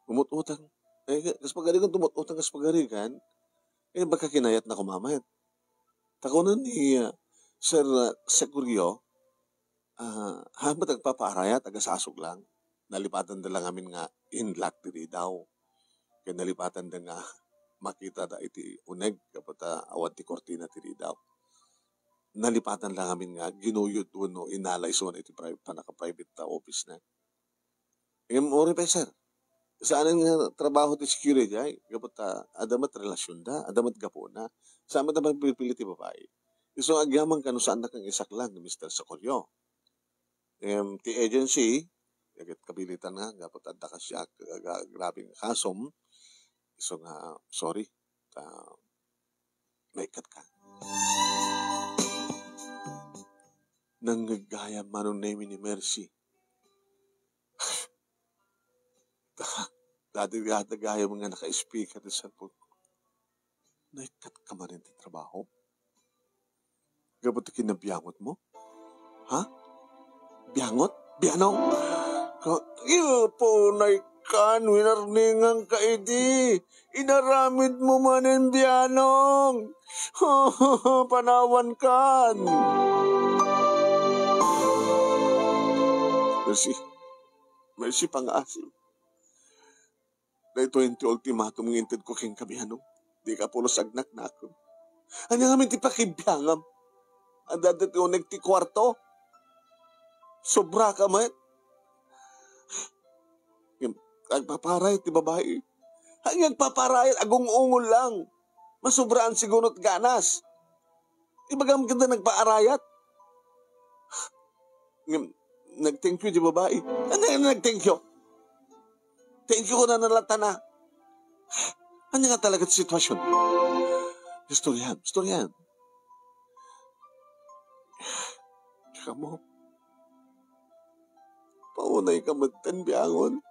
Umut-utang. Kas pagaligan, tumut-utang kas pagaligan, baka kinayat na kumamayat. Takunan ni Sir Segurio, hamat agpapaarayat, agasasog lang. Nalipatan da lang amin nga inlock diri daw. Kaya nalipatan da nga makita da iti uneg, kapag awad ti kortina diri daw. Nalipatan lang amin nga ginuyod no inalay so iti panaka-private ta office na. Ori pa sir, saan nga trabaho ti security ay, kapag adamat relasyon da, adamat gapo na, saan naman pipili ti babae. So, agyaman ka no saan na kang isak lang ni Mr. Socorro. Ti agency, kabilitan nga, dapat adda ka siya, grabing kasom. So nga, sorry, maikat ka. Nang nagaya manong name ni Mercy. Dati gaya mga naka-speaker sa cellphone ko. Naikat ka man rin ti trabaho. Gabot kinabiyangot mo? Ha? Biyangot? Biyanong? Iyo po, naikan, winarningan ka iti. Inaramid mo man yung biyanong. Panawan kan. Mercy pang-asim. Dahil 20 ultimatum ngintid ko king kabihanong. Di ka pulos agnak na ako. Ano nga ti pakibiyangam? Ang dadat yung nagti kwarto. Sobra ka man. Agpaparay ti babae. Ang agpaparay, agong-ungol lang. Masubraan sigurot ganas. Ibagam ganda nagpaarayat. Nag-thank you di babae. Ano nag-thank you? Thank you ko na nalata na. Ano nga talaga ti sitwasyon? Istoryan. Tsaka mo, paunay ka magtan, biangon.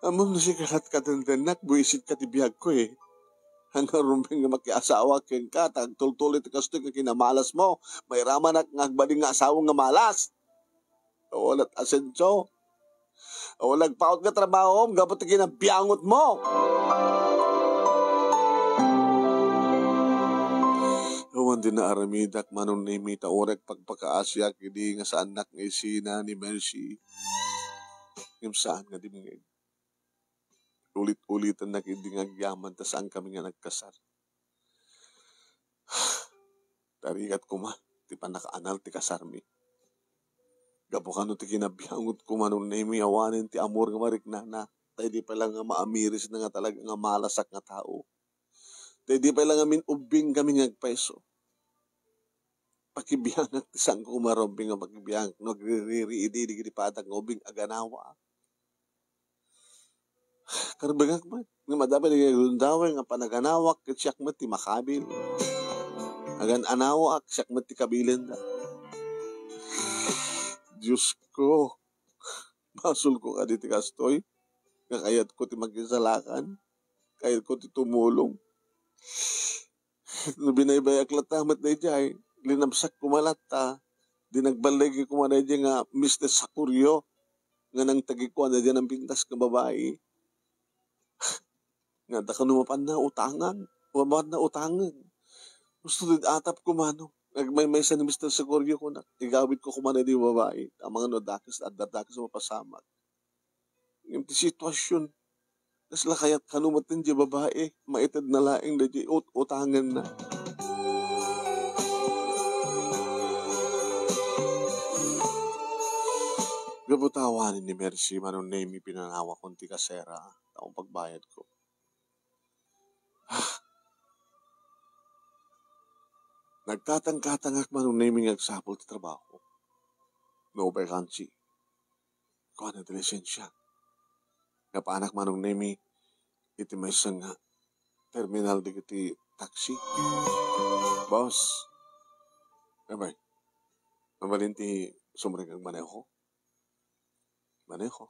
Amam na si karat ka dandanak, buisit ka ti biyag ko eh. Hanggang rumbing nga makiasawa ken ka, tagtultulit kasto ka kinamalas mo. May raman na ngagbaling nga asawang nga malas. Walat asensyo. Walang paot nga trabaho, gabot na kinabiyangot mo. Huwag din na aramidak manon na imita orek pagpakaasya kini nga sa anak nga isina ni Mercy. Yung saan nga di mga ulit-ulitan na hindi nga yaman ta saan kami nga nagkasar. Tarikat ko ma, ti pa nakaanal ti kasarmi. Gapo ka no ti kinabiyangot ko manon na imiawanin ti amor nga mariknana. Tayo di pa lang nga maamiris na nga talaga nga malasak nga tao. Tayo di pa lang nga minubing kami nga agpaiso. Pakibiyangat ti saan ko kumarombing nga pakibiyangat. Nagririri-idi di patag nga ubing aganawa. Karbagak man, nga madami nagagundaway nga panaganawak kat siyak mat ti makabil. Agan anawak siyak mat ti kabilin da. Diyos ko, masul ko ka di ti kastoy, nga kayat ko ti magkisalakan, kayat ko ti tumulong. Binaybayak latamat na ijay, linamsak kumalata, di nagbalagi kumanay nga Mr. Sakuryo, nga nang tagikuan na dyan ang pintas ng babae. Nga da ka numapan na utangan. Umapan na utangan. Gusto din atap ko mano. Nagmay-may sa ni Mr. Segorio ko na. Igawit ko kumana di babae. Ang mga nodakis at dadakis sa mapasamag. Yung sitwasyon. Kasla kaya't kanumatin di babae. Maitad na laing na di utangan na. Gabutawanin ni Mercy manon name pinanawa kong ti kasera. Taong pagbayad ko. Nagtatang-katangak man ang naming agsapol ti trabaho. No vacancy. Kuha na ti lisensya. Napaanak man ang naming iti may isang terminal di iti taxi. Boss. Abay. Mabalin ti sumring ang maneho. Maneho.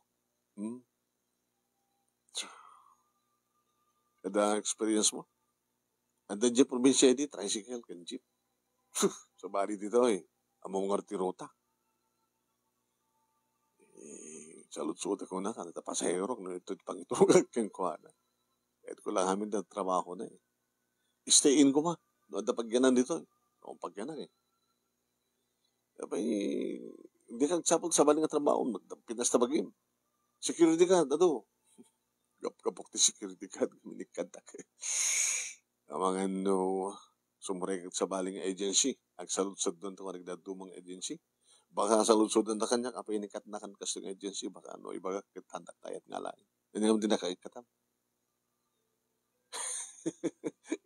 Kada experience mo. Anda dyan probinsya di, tricycle, kan jeep. Sa bari dito among ngartirota. Salut-suot ako na, kanita pasahero, no ito pang iturugag kang kuhana. Kahit ko lang amin na trabaho na Stay in ko ma. No, ada pagyanan dito Noong pagyanan Abay, hindi kang sapag sa baling nga trabaho, pinas na bagim. Security guard, ato. Kapok ti security guard, minikad na ang mga sumurek sa baling agency. Agsaludsod doon ito nagdadumang agency. Baka saludsod na kanya, kapag inikat na kan kasing agency, baka ibaga kitandak tayat nga lang. Hindi naman din nakaikatam.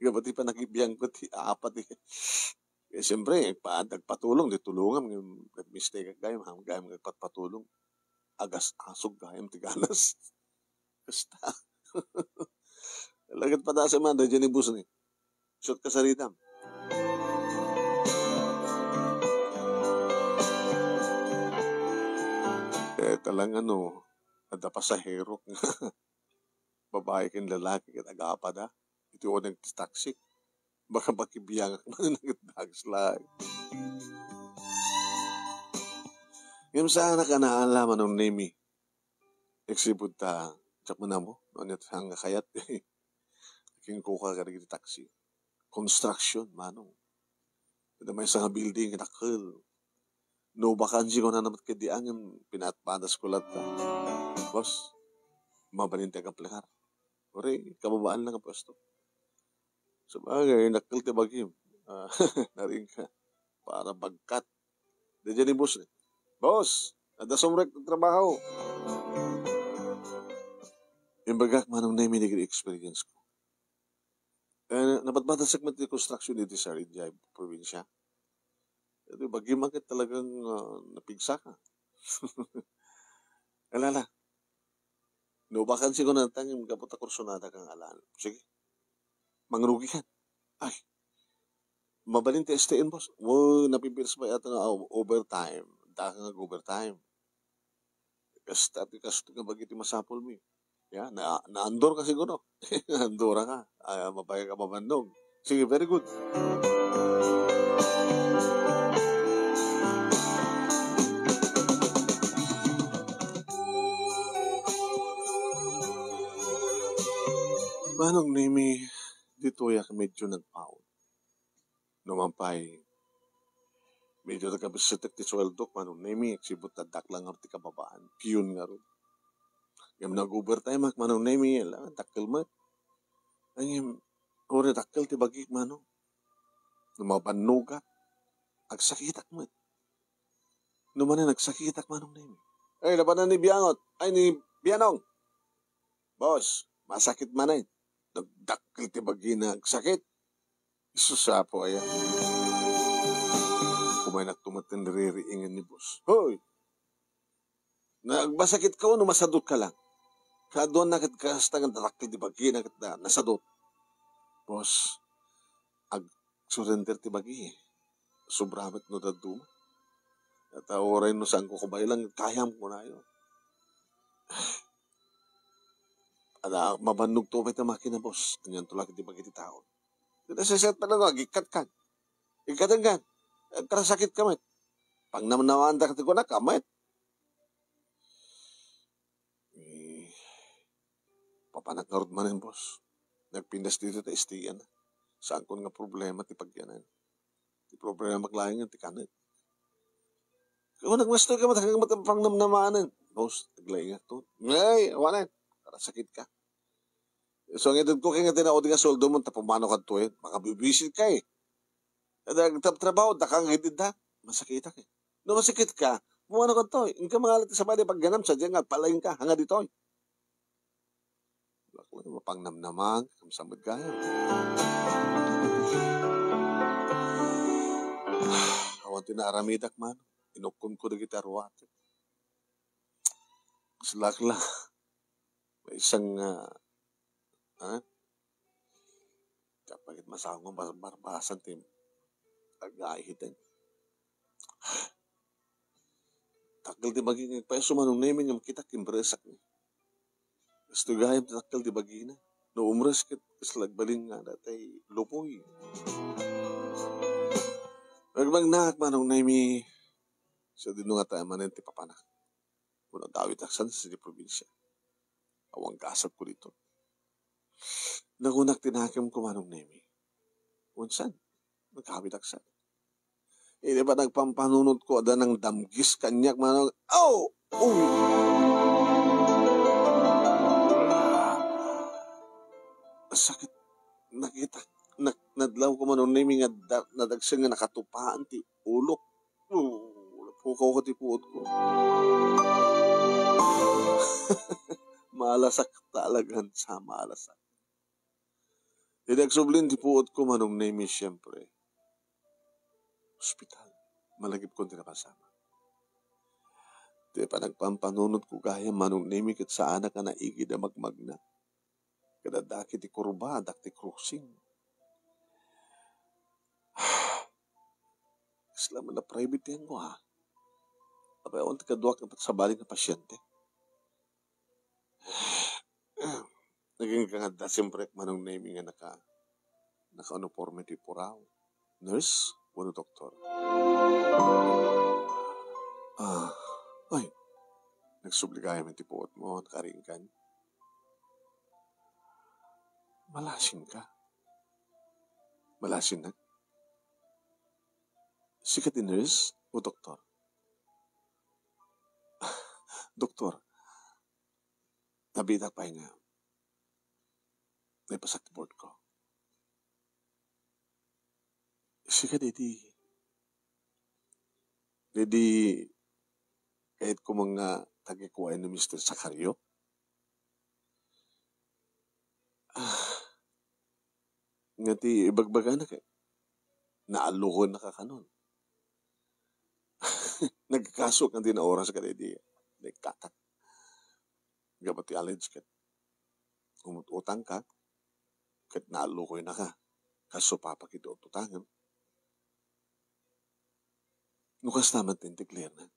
Gabati pa nakibiyang ko ti apat siyempre, nagpatulong, ditulungan, nag-mistake gayam, gayam nagpatulong. Agas asog gayam, tiganas. Basta. Lagat pa sa mga, dyan ibus ni. Shot ka sa ritam. Talang ada pasahero babae kin lalaki kin agapa ito o nag-taxi. Baka makibiyang man nag-taxi. Ngayon saan na ka naalaman ng name eksibot tsak mo na mo. Ano hanga kayat king kuka ka nag-taxi. Construction, manong. Ito may isang building, nakal. No vacancy ko na naman kadiang yung pinatpadas ko lahat. Boss, mabalinte ka plekar. Ore, kababaan lang ang pwesto. Sabagay, nakal ti bagim. Naring ka. Para bagkat. Diyan ni boss. Boss, ada sumrek ng trabaho. Yung bagak manong na yung experience ko. Napatbatasag man ti construction dito sa Rinjay, probinsya. Ito, bagay makit talagang napigsa ka. Alala. No, vacancy ko na tanging magkapunta kursunada kang alaan. Sige. Mangrugi ka. Ay. Mabalin ti STN, boss. Napipilis ba yata na overtime. Daka nga overtime. Kasta ti kasto nga bagay ti masapol mo. Yeah, na-andor ka siguro. Andorra ka. Mapaya ka mamandog. Sige, very good. Manong nimi, dito ya medyo nagpaon. Numampay, medyo nagkabisitek ti sweldo, manong nimi, eksibot na daklang ang ti kababaan. Piyun nga ron. Yung nag-overtime, manong nimi, dakil mat. Ang ore dakil ti bagik, manong. Numabanuga. Agsakitak mat. Numanan nagsakitak, manong nimi. Ay, labanan ni Biangot. Ay, ni Bianong. Boss, masakit man ay. Nagdakil ti bagi na agsakit. Isusapo ayan. Kumay nagtumatin niririingan ni boss. Hoy! Nagbasakit ka o masadot ka lang. Kadoon na kitkastangan darakil ti bagi na nasadot. Boss, surrender ti bagi eh. Sobramat no daduma. At oray no saan ko kubay lang, kayam ko na yun. Ada mabannog to pa ita makina boss. Ganyan tulak ti bagi ti tao. Nasaset pa lang, ikat kan. Ikatan kan. Karasakit kamay. Pang naman ka ti ko na kamay. Papanak na man yun, boss. Nagpindas dito ta istiyan. Saan ko nga problema ti pagyanan. Ti problema maglayang ti kanan. Kung nagmaster ka matanggang matapang namnamanan. Boss, naglayang to. Ngay, awanan. Karasakit ka. So, ang edad ko kaya nga tinaod nga soldo mo, tapumano ka to eh. Makabibisit ka eh. Nagtrabaho, dakang hitid na. Masakit ka eh. No, masakit ka, pumano ka to eh. Yung ka mga alati sa bali, pag ganam, sadya nga, palayin ka, hanga dito eh. Wala ko mapang namnamang, kamsamad ka yan. Awan tinaramidak man, inukon ko na gitarwate. Slakla. May isang, kapag masakong barbasan tim, agahitin. Takal di baging pa sumanong naming yung kita kimpresak ni. Gusto gayam takal di bagina. No umres kit islagbalin nga datay lupoy. Nagbang naak manong nami sa dinunga tayo manen ti papanak. Kung nagawit aksan sa di probinsya. Awang kasap ko dito. Nagunak tinakim ko manong nami. Unsan? Nagkawit aksan. Di ba nagpampanunod ko ada ng damgis kanyak manong, oh! Uy! Sakit. Nakita. Nadlaw ko manong naming nadagsang nga nakatupaan ti ulok. Pukaw ko ti puot ko. Malasak talagang sa malasak. Didagsublin ti puot ko manong naming siyempre. Hospital. Malagip ko din nakasama. Di pa nagpampanunod ko gaya manong naming kat sa anak na naigid na magmagna. Kadadaki ti kurba, dak ti cruising. Islam na private yan mo ha. Abay, awan ti kaduak na sabaling na pasyente. Naging kangada, siyempre manong naming nga naka-uniforme ti puraw. Nurse, wano doktor. Ay, nagsubligaya man ti puot mo, nakaringkan. Malasin ka. Malasin na. Sikat ni nurse o doktor? Doktor, nabitak pa nga. May pasak board ko. Sikat Dedi, kahit ko mga tagikuha ni Mr. Sakario, nga ti ibagbaga na kay naaluhon na kakanon. Nagkasok ang din na oras ka di nagkatak. Gabat ti alledge kat umututang ka kat naaluhon na ka. Kaso papakita o tutangan. Nukas naman tintiklir na.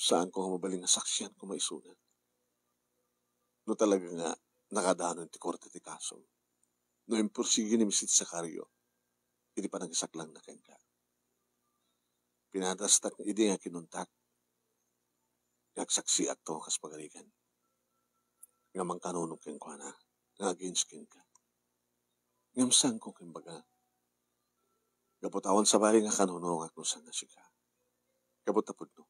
saan ko nga mabaling nga saksyan ko maisuna. No talaga nga nakadaanon ti korte ti kaso. No impursige ni Mrs. Sacario, hindi pa nag-isak lang na kengka. Pinadastak hindi nga kinuntak. Nagsaksi at to kas pagalikan. Nga mangkanunong kengkwa na, nga against kengka. Ngamsang ko kimbaga. Gaputawan sa bali nga kanunong at nusan na siya. Kaputapod no.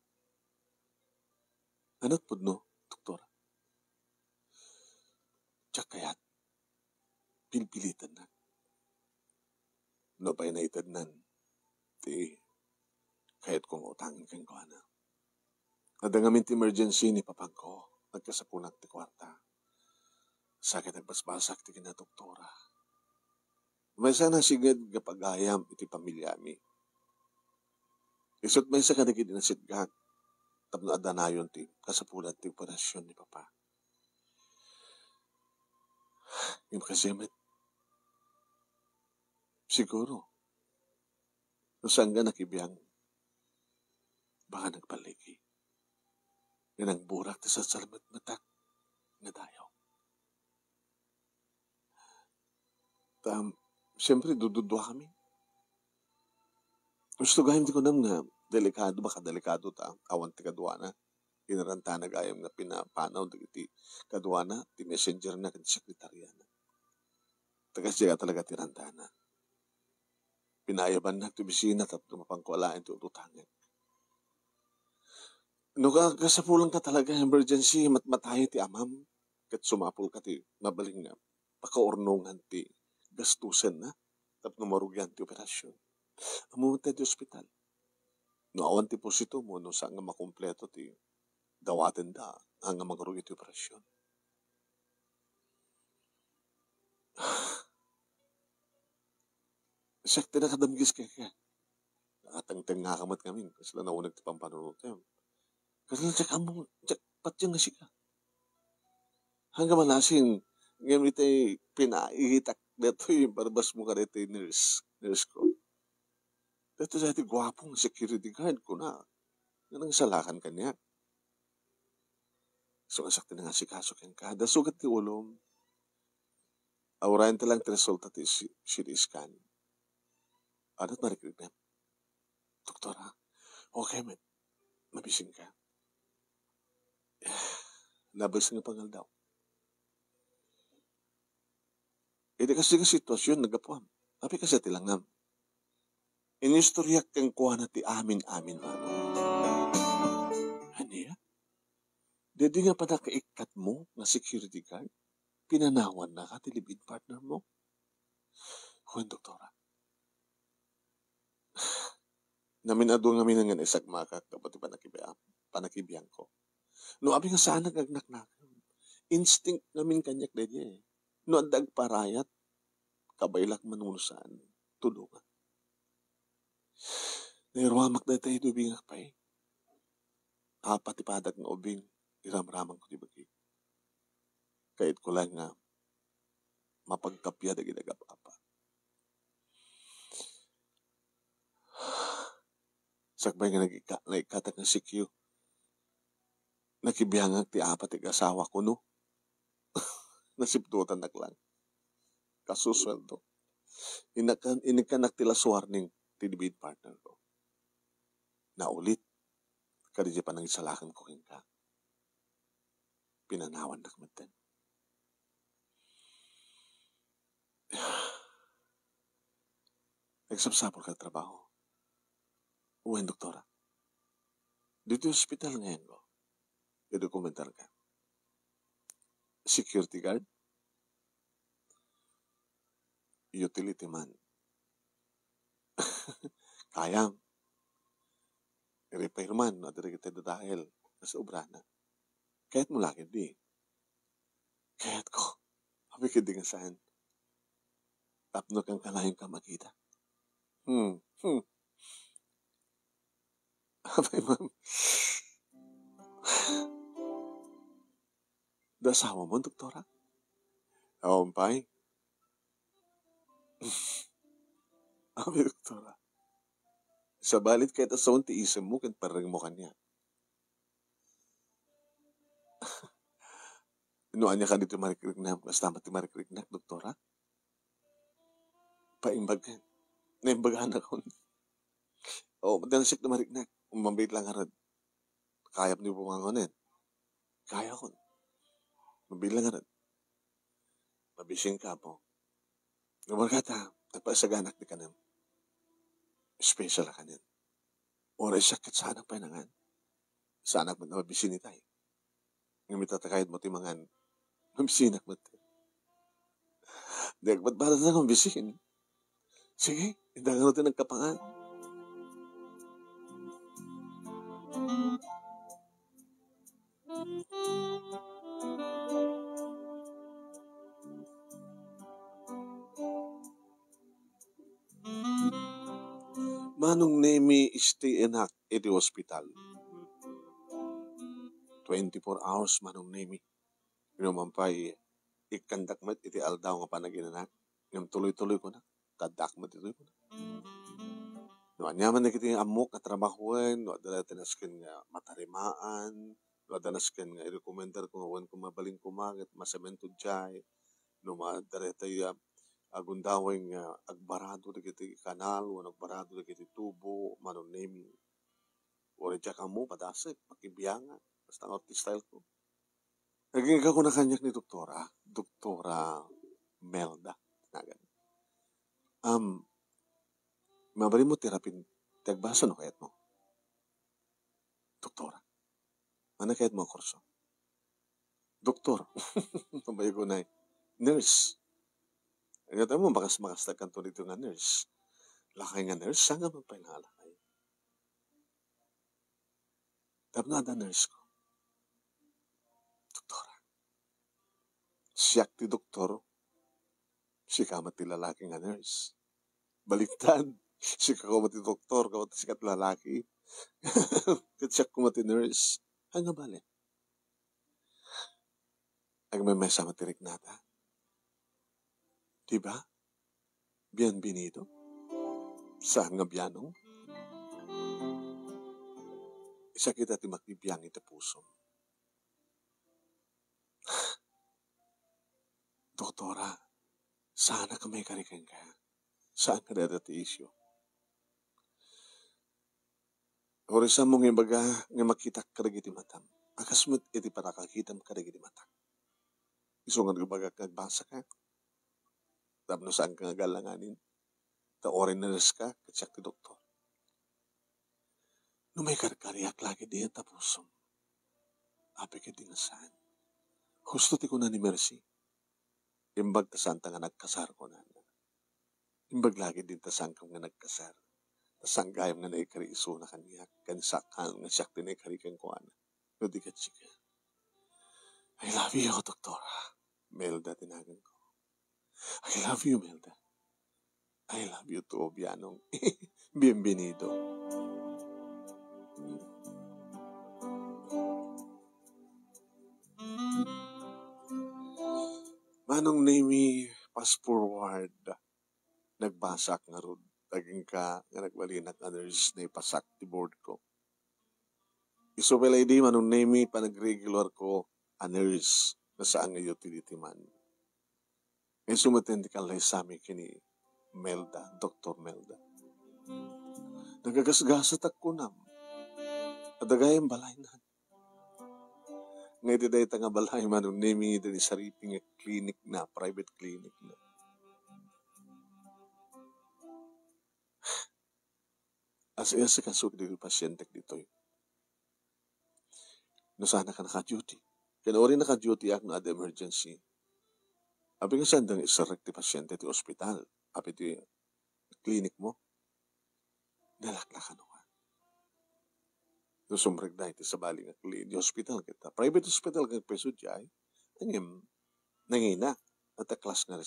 Anot pod no, doktor? Tsak kayat, pilpilitan na. No pa'y naitad nan, ti kahit kung utangin kang kuha na. Nadangamin ti emergency ni papangko, nagkasapunak ti kwarta. Sakit ang basbasak ti kinadoktora. May sana sigad kapagayam iti pamilya mi. Isot may sa kanagin na sitgak, tapno adanayon ti kasapulat ti operasyon ni papa. Yung kasimit, siguro, kung saan ka nakibiyang, baka nagpaliki. Yan ang burak ti sa salamat matak nga dayaw. Siyempre, dududwa kami. Gusto gayam ti ko nam nga, delikado, baka delikado awan ti kadwana. Inaranta na gayam nga pinapanaw ti kadwana, ti messenger na, ti sekretarya na. Tagas siya talaga ti rantana. Pinayaban na ti bisina, tapos mapangkualain ti ututangan. No kasapulang ka talaga, emergency, matmatayo ti amam, kat sumapul ka ti mabaling nga, pakaurnungan ti gastusan na, tapos marugyan ti operasyon. Amunta ti ospital. No awan ti posito mo, no saan nga makumpleto ti dawaten da, ang nga magarugyan ti operasyon. Sakti na kadamgis kaya. Nakatangtang nga kamat kami, kasi na naunag ti pampanunod tayo. Kasi tsak amo, tsak patyang na siya. Hanggang malasin, ngayon ito'y pinaihitak dito yung barbas mo ka dito yung nurse ko. Dito sa ito, gwapong security guard ko na. Yan ang salakan kanya. So, asakti na nga si kaso kang kada. Sugat ti ulom. Aurayan talang ti resulta ti CT scan. Ano't marikrig na? Doktora, okay man. Mabising ka. Labas nga pangal daw. Hindi kasi sitwasyon nagapuan. Tapi kasi tilangam. Inistoryak kang kuha na ti amin-amin man. Ano ya? Dede nga pa nakaikat mo na security guard, pinanawan na ka ti live-in partner mo. Huwag, doktora. Naminado nga minangan isagmakak dapat panakibiyang ko. No, abi nga saan nagagnak na. Instinct namin kanyak na niya eh. No, andag parayat, kabaylak manunusan, tulungan. Nairwamak na tayo dubing pa eh. Apat ipadag ng ubing, iramramang ko di bagi. Kahit ko lang nga, mapagkapya na ginagap-apa. Sakbay nga nagikatak ng sikyo. Nakibiyangag ti apat asawa ko no. Nasipdutan na lang. Kasusweldo. Inikanak tila warning ti live-in partner ko. Naulit. Kadidya pa nang isalakan ko ka. Pinanawan na kamaten. Nagsapsapol ka trabaho. Uwen, doktora. Dito yung hospital ngayon ko. I-documentar ka. Security guard. Utility man. Kayang. I-repair man. Adari kita dahil. Nasa obra na. Kahit mo laki di. Kahit ko. Habi ka di nga saan. Tapno kang kalayong ka makita. Abay, ma'am. Dasawa mo, doktora? Awampay? Abay, doktora. Sa balit kahit asawang tiisan mo, kan parang mo kanya. Inuan niya ka dito marikrik na, basta mati marikrik na, doktora. Paimbag ka. Naimbagaan ako. O, madalasik na marik na. Umambit lang harad. Kayap niyo pumangonin. Kaya ko. Mambit lang harad. Mabising ka po. Namargata, nagpasaganak di ka na. Special ka niyan. Oray sakit sa anak panangan. Sa anak mo na mabisin tayo. Ngayon mitatakayad mo timangan. Mabisinak mo tayo. Ba't ba na mabisin? Sige, indangan natin ng kapangan. Manong nemi stay enak iti hospital. 24 hours manong nemi. Inumampay, ikandak mat iti aldaw nga panaginanak. Yung tuloy-tuloy ko na. Kadak mat ito ko na. No, anyaman na kiti amok at trabahuan, no, adala tinaskin nga matarimaan, no, adanaskin nga i-recommendar ko nga kung mabaling kumagit, masemento jay, no, madala tayo agundaway nga agbarado na kiti kanal, o agbarado na kiti tubo, manong nemi. O rin ka mo, padasik, makibiyanga, basta ang style ko. Naging ako na kanyak ni Doktora Melda. Mabali mo terapin, tagbasa no kayat mo. Doktora. Ano kayat mo kurso? Doktor. Tambay ko na nurse. Ang gata mo, bakas kanto dito nga nurse. Lakay nga nurse, saan nga magpainalakay? Tapos na nurse ko. Doktora. Siyak ti doktor. Si kamat ti lalaki nga nurse. Baliktad. Si kamat ti doktor, kamat ti sikat lalaki. Siyak kamat ti nurse. Ang nga bali. Ang may mesa matirik nata. Diba? Bienvenido. Saan nga biyanong? Isa kita ti makibiyang iti puso. Doktora, sana ka may karikan ka. Saan ka dati isyo? Orisa mong ibaga nga makita ka iti matam. Akasmat iti para kakita ka iti matam. Iso nga ibaga kagbasa ka. Tapno saan ka nga galanganin. Ta orin na ka, katsak ti doktor. No may karkariak lagi diyan tapusom. Ape ka dingasan. Gusto ti ko na ni Mercy. Imbag tasan ta nga nagkasar ko na. Imbag lagi din tasan ka nga nagkasar. Tasang gayam nga naikari iso na kaniyak. Kanisakang nga siyak din naikari kang kuana. No di ka chika. I love you, doktora. Melda tinagan ko. I love you, Melda. I love you too, Bianong. Bienvenido. Manong name pass forward. Nagbasak nga rod. Taging ka nga nagbalinak others na ipasak ti board ko. Iso pala di manong name panag-regular ko a nurse na saan nga utility man. May sumatendi ka lang sa amin kini Melda, Dr. Melda. Nagagasgasat ako nam. Adagayang balay na. Ngayon day nga balay man, naming ito ni sariping clinic na, private clinic na. As iya sa kasuk dito pasyente dito. No sana ka naka-duty. Kaya ori naka-duty ako na emergency. Abi nga sandang isarek ti pasyente ti ospital. Abi ti klinik mo. Nalaklakan ka. No sumrek na iti sa bali nga klinik. Hospital kita. Private hospital kag peso jay. Angim nangina. At klas nga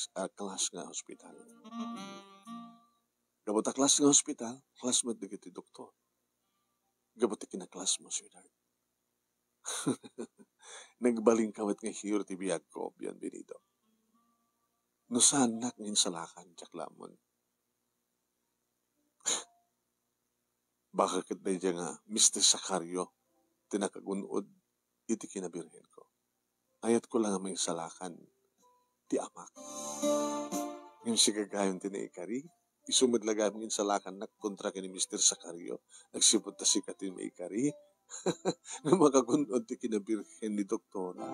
hospital. Gabot a klas nga hospital. Klas mo ti doktor. Gabot ti kinaklas mo, sweetheart. Nagbaling kawat nga hiyo ti biyag ko. Bienvenido. No sanak ngin salakan, Jack Lamon. Baka kita dyan nga, Mr. Sakario, tinakagunod, iti kinabirhin ko. ayat ko lang may salakan, ti amak. Ngayon si gagayon tinaikari, isumad lagam ng salakan na kontra ni Mr. Sakario, nagsipot ta si katin may ikari, na makagunod ti kinabirhen ni doktora.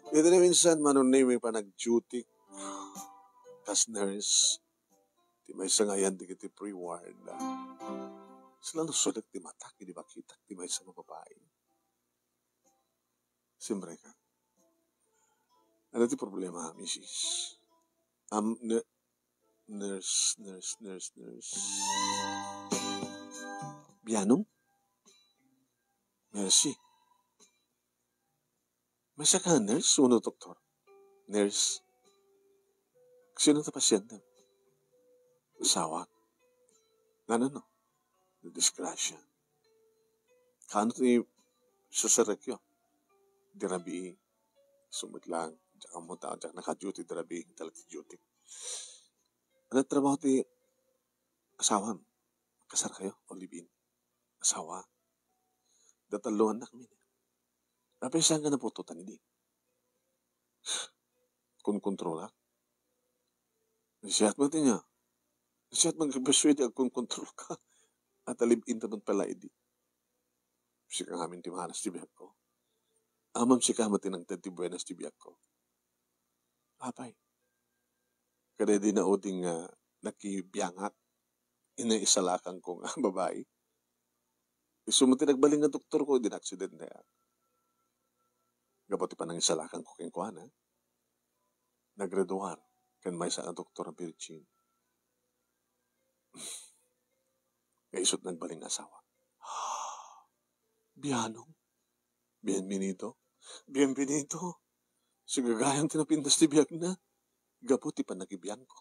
Ito na minsan, manunay may panag-duty, kas nurse, ti may sangayan di kiti pre-ward. Sila nasulat ti matak, di ba kita, ti may sa babae. Siyempre ka. Ano ti problema, Mrs.? Nurse. Bianong? Mercy. Masa ka nurse? Uno, doktor. Nurse. Sino ta pasyente? Asawa. Ano? Disgrasya. Kano ti sasarekyo? Dirabi. Sumit lang. Diyan mo ta. Diyan naka-duty. Dirabi. Talagang duty. Ano trabaho ti asawa? Kasar kayo? O libin? Asawa. Dataluan na kami. Tapi saan ka napututan hindi? Kung kontrola? Nasiyat mo ito niya. Nasiyat mag-persuade kung kontrol ka. At alibin taman pala hindi. Si kang amin ti mahanas ti biyak ko. Amam si kamatin ang tati buenas ti biyak ko. Apay. Kada di na uding nakibiyangak. Inaisalakan ko nga babae. Isumuti nagbaling nga doktor ko, din accident na yan. Gapati pa nang isalakan ko keng kuhan, nagreduar, kan may sa doktor ang virgin. Kaisot nagbaling asawa. Bianong? Bienvenido? Sigagayang tinapindas ti biyag na. Gapati pa nagibiyang ko.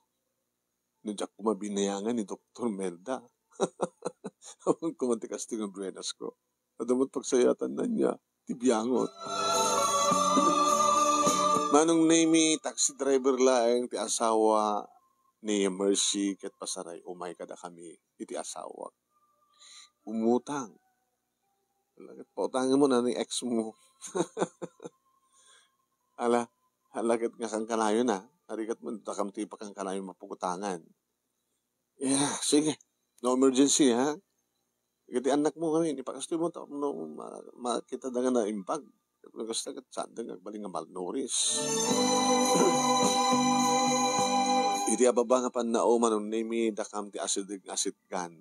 Nadyak kumabinayangan ni Dr. Melda. Habang kumantikas ti nga buenas ko. Adamot pagsayatan na niya, tibiyangot. Manong name taxi driver laeng ti asawa ni Mercy ket pasaray umay kada kami iti asawa. Umutang. Pautangin mo na ni ex mo. Halagat nga kang kalayo na. Harigat mo takam ti pa kang kalayo mapugutangan. Yeah, sige. No emergency, ha? Gati anak mo kami, ipakastoy mo ito, makita na nga na impag. Gusto ka, saan na nagbaling nga malnouris. Iti ababa nga pan na o manong name dakam ti acid gan.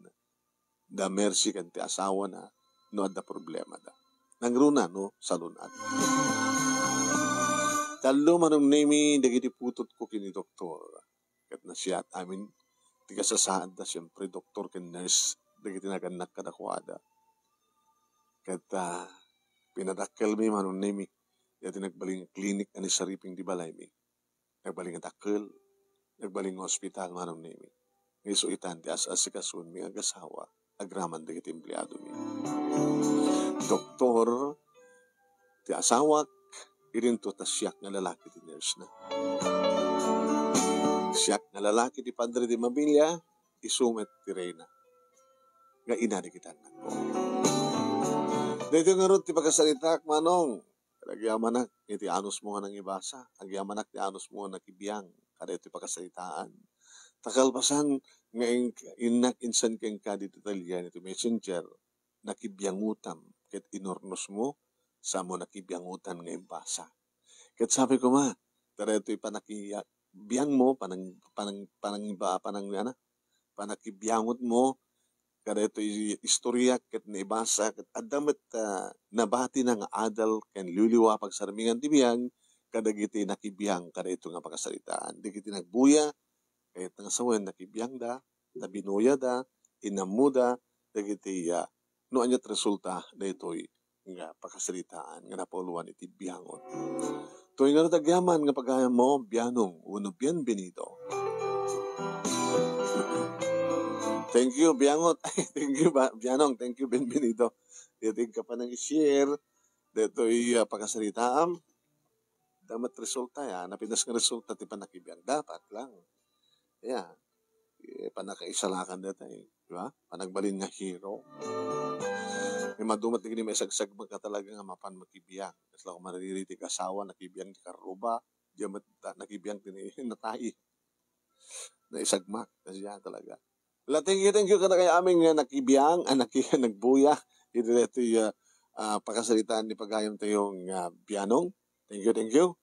Da mercy kan ti asawa na, no ada problema da. Nangruna, no, sa lunad. Talo manong name, dagiti putot ko kini doktor. Kat na siya at amin, tiga sa saan da, siyempre, doktor ken nurse, dagiti naganak kadakwada. Kata pinadakkel mi manong nemi. Dati nagbaling klinik ani sariping di balay mi. Nagbaling adakkel. Nagbaling hospital manong nemi. Ngayon itan di as-asikasun mi agasawa. Agraman dagiti empleyado mi. Doktor, ti asawak, irinto ta siyak nga lalaki ti nurse na. Siyak nga lalaki ti padre di mabilya, isumet ti reyna. Nga ina di kita anak ko. Dito nga ron ti pagkasalitak, manong. Nagyamanak, iti anos mo nga nang ibasa. Nagyamanak, ti anos mo nga nakibiyang. Kada iti pagkasalitaan. Takalpasan, nga inak insan keng ka dito Italian, ito messenger, nakibyangutam. Ket inornos mo, sa mo nakibyangutan nga ibasa. Ket sabi ko ma, tara ito panakibiyang mo, panakibyangot mo, kada ito istorya ket naibasa ket adamet nabati na nga adal ken luliwa pagsarmingan ti biyang kadagiti nakibiyang kada ito nga pagkasalitaan. Digiti nagbuya kayat nga sawen nakibiyang da, nabinuya da, inamuda, dagiti no anyat resulta da ito'y nga pagkasalitaan nga napuluan iti biyangon. To'y nga natagyaman nga pagayam mo, biyanong, uno bienvenido. Thank you, Biangot. Thank you, Bianong. Thank you, Benvenido. Dating ka pa nang i-share. Dito'y pagkasalitaan. Damat resulta, napinas nga resulta, ti panakibiyang. Dapat lang. Panakaisalakan dito, di ba? Panagbalin nga hero. May madumat ni may sagsag ka talaga nga mapan makibiyang. Kasi ako maririti asawa, nakibiyang di karuba, di nakibiyang din natai. Na isagmak. Kasi yan talaga. Wala, thank you ka na kay aming nakibiyang, nagbuya. Ito yung pakasalitaan ni Pagayam tayong pianong. Thank you.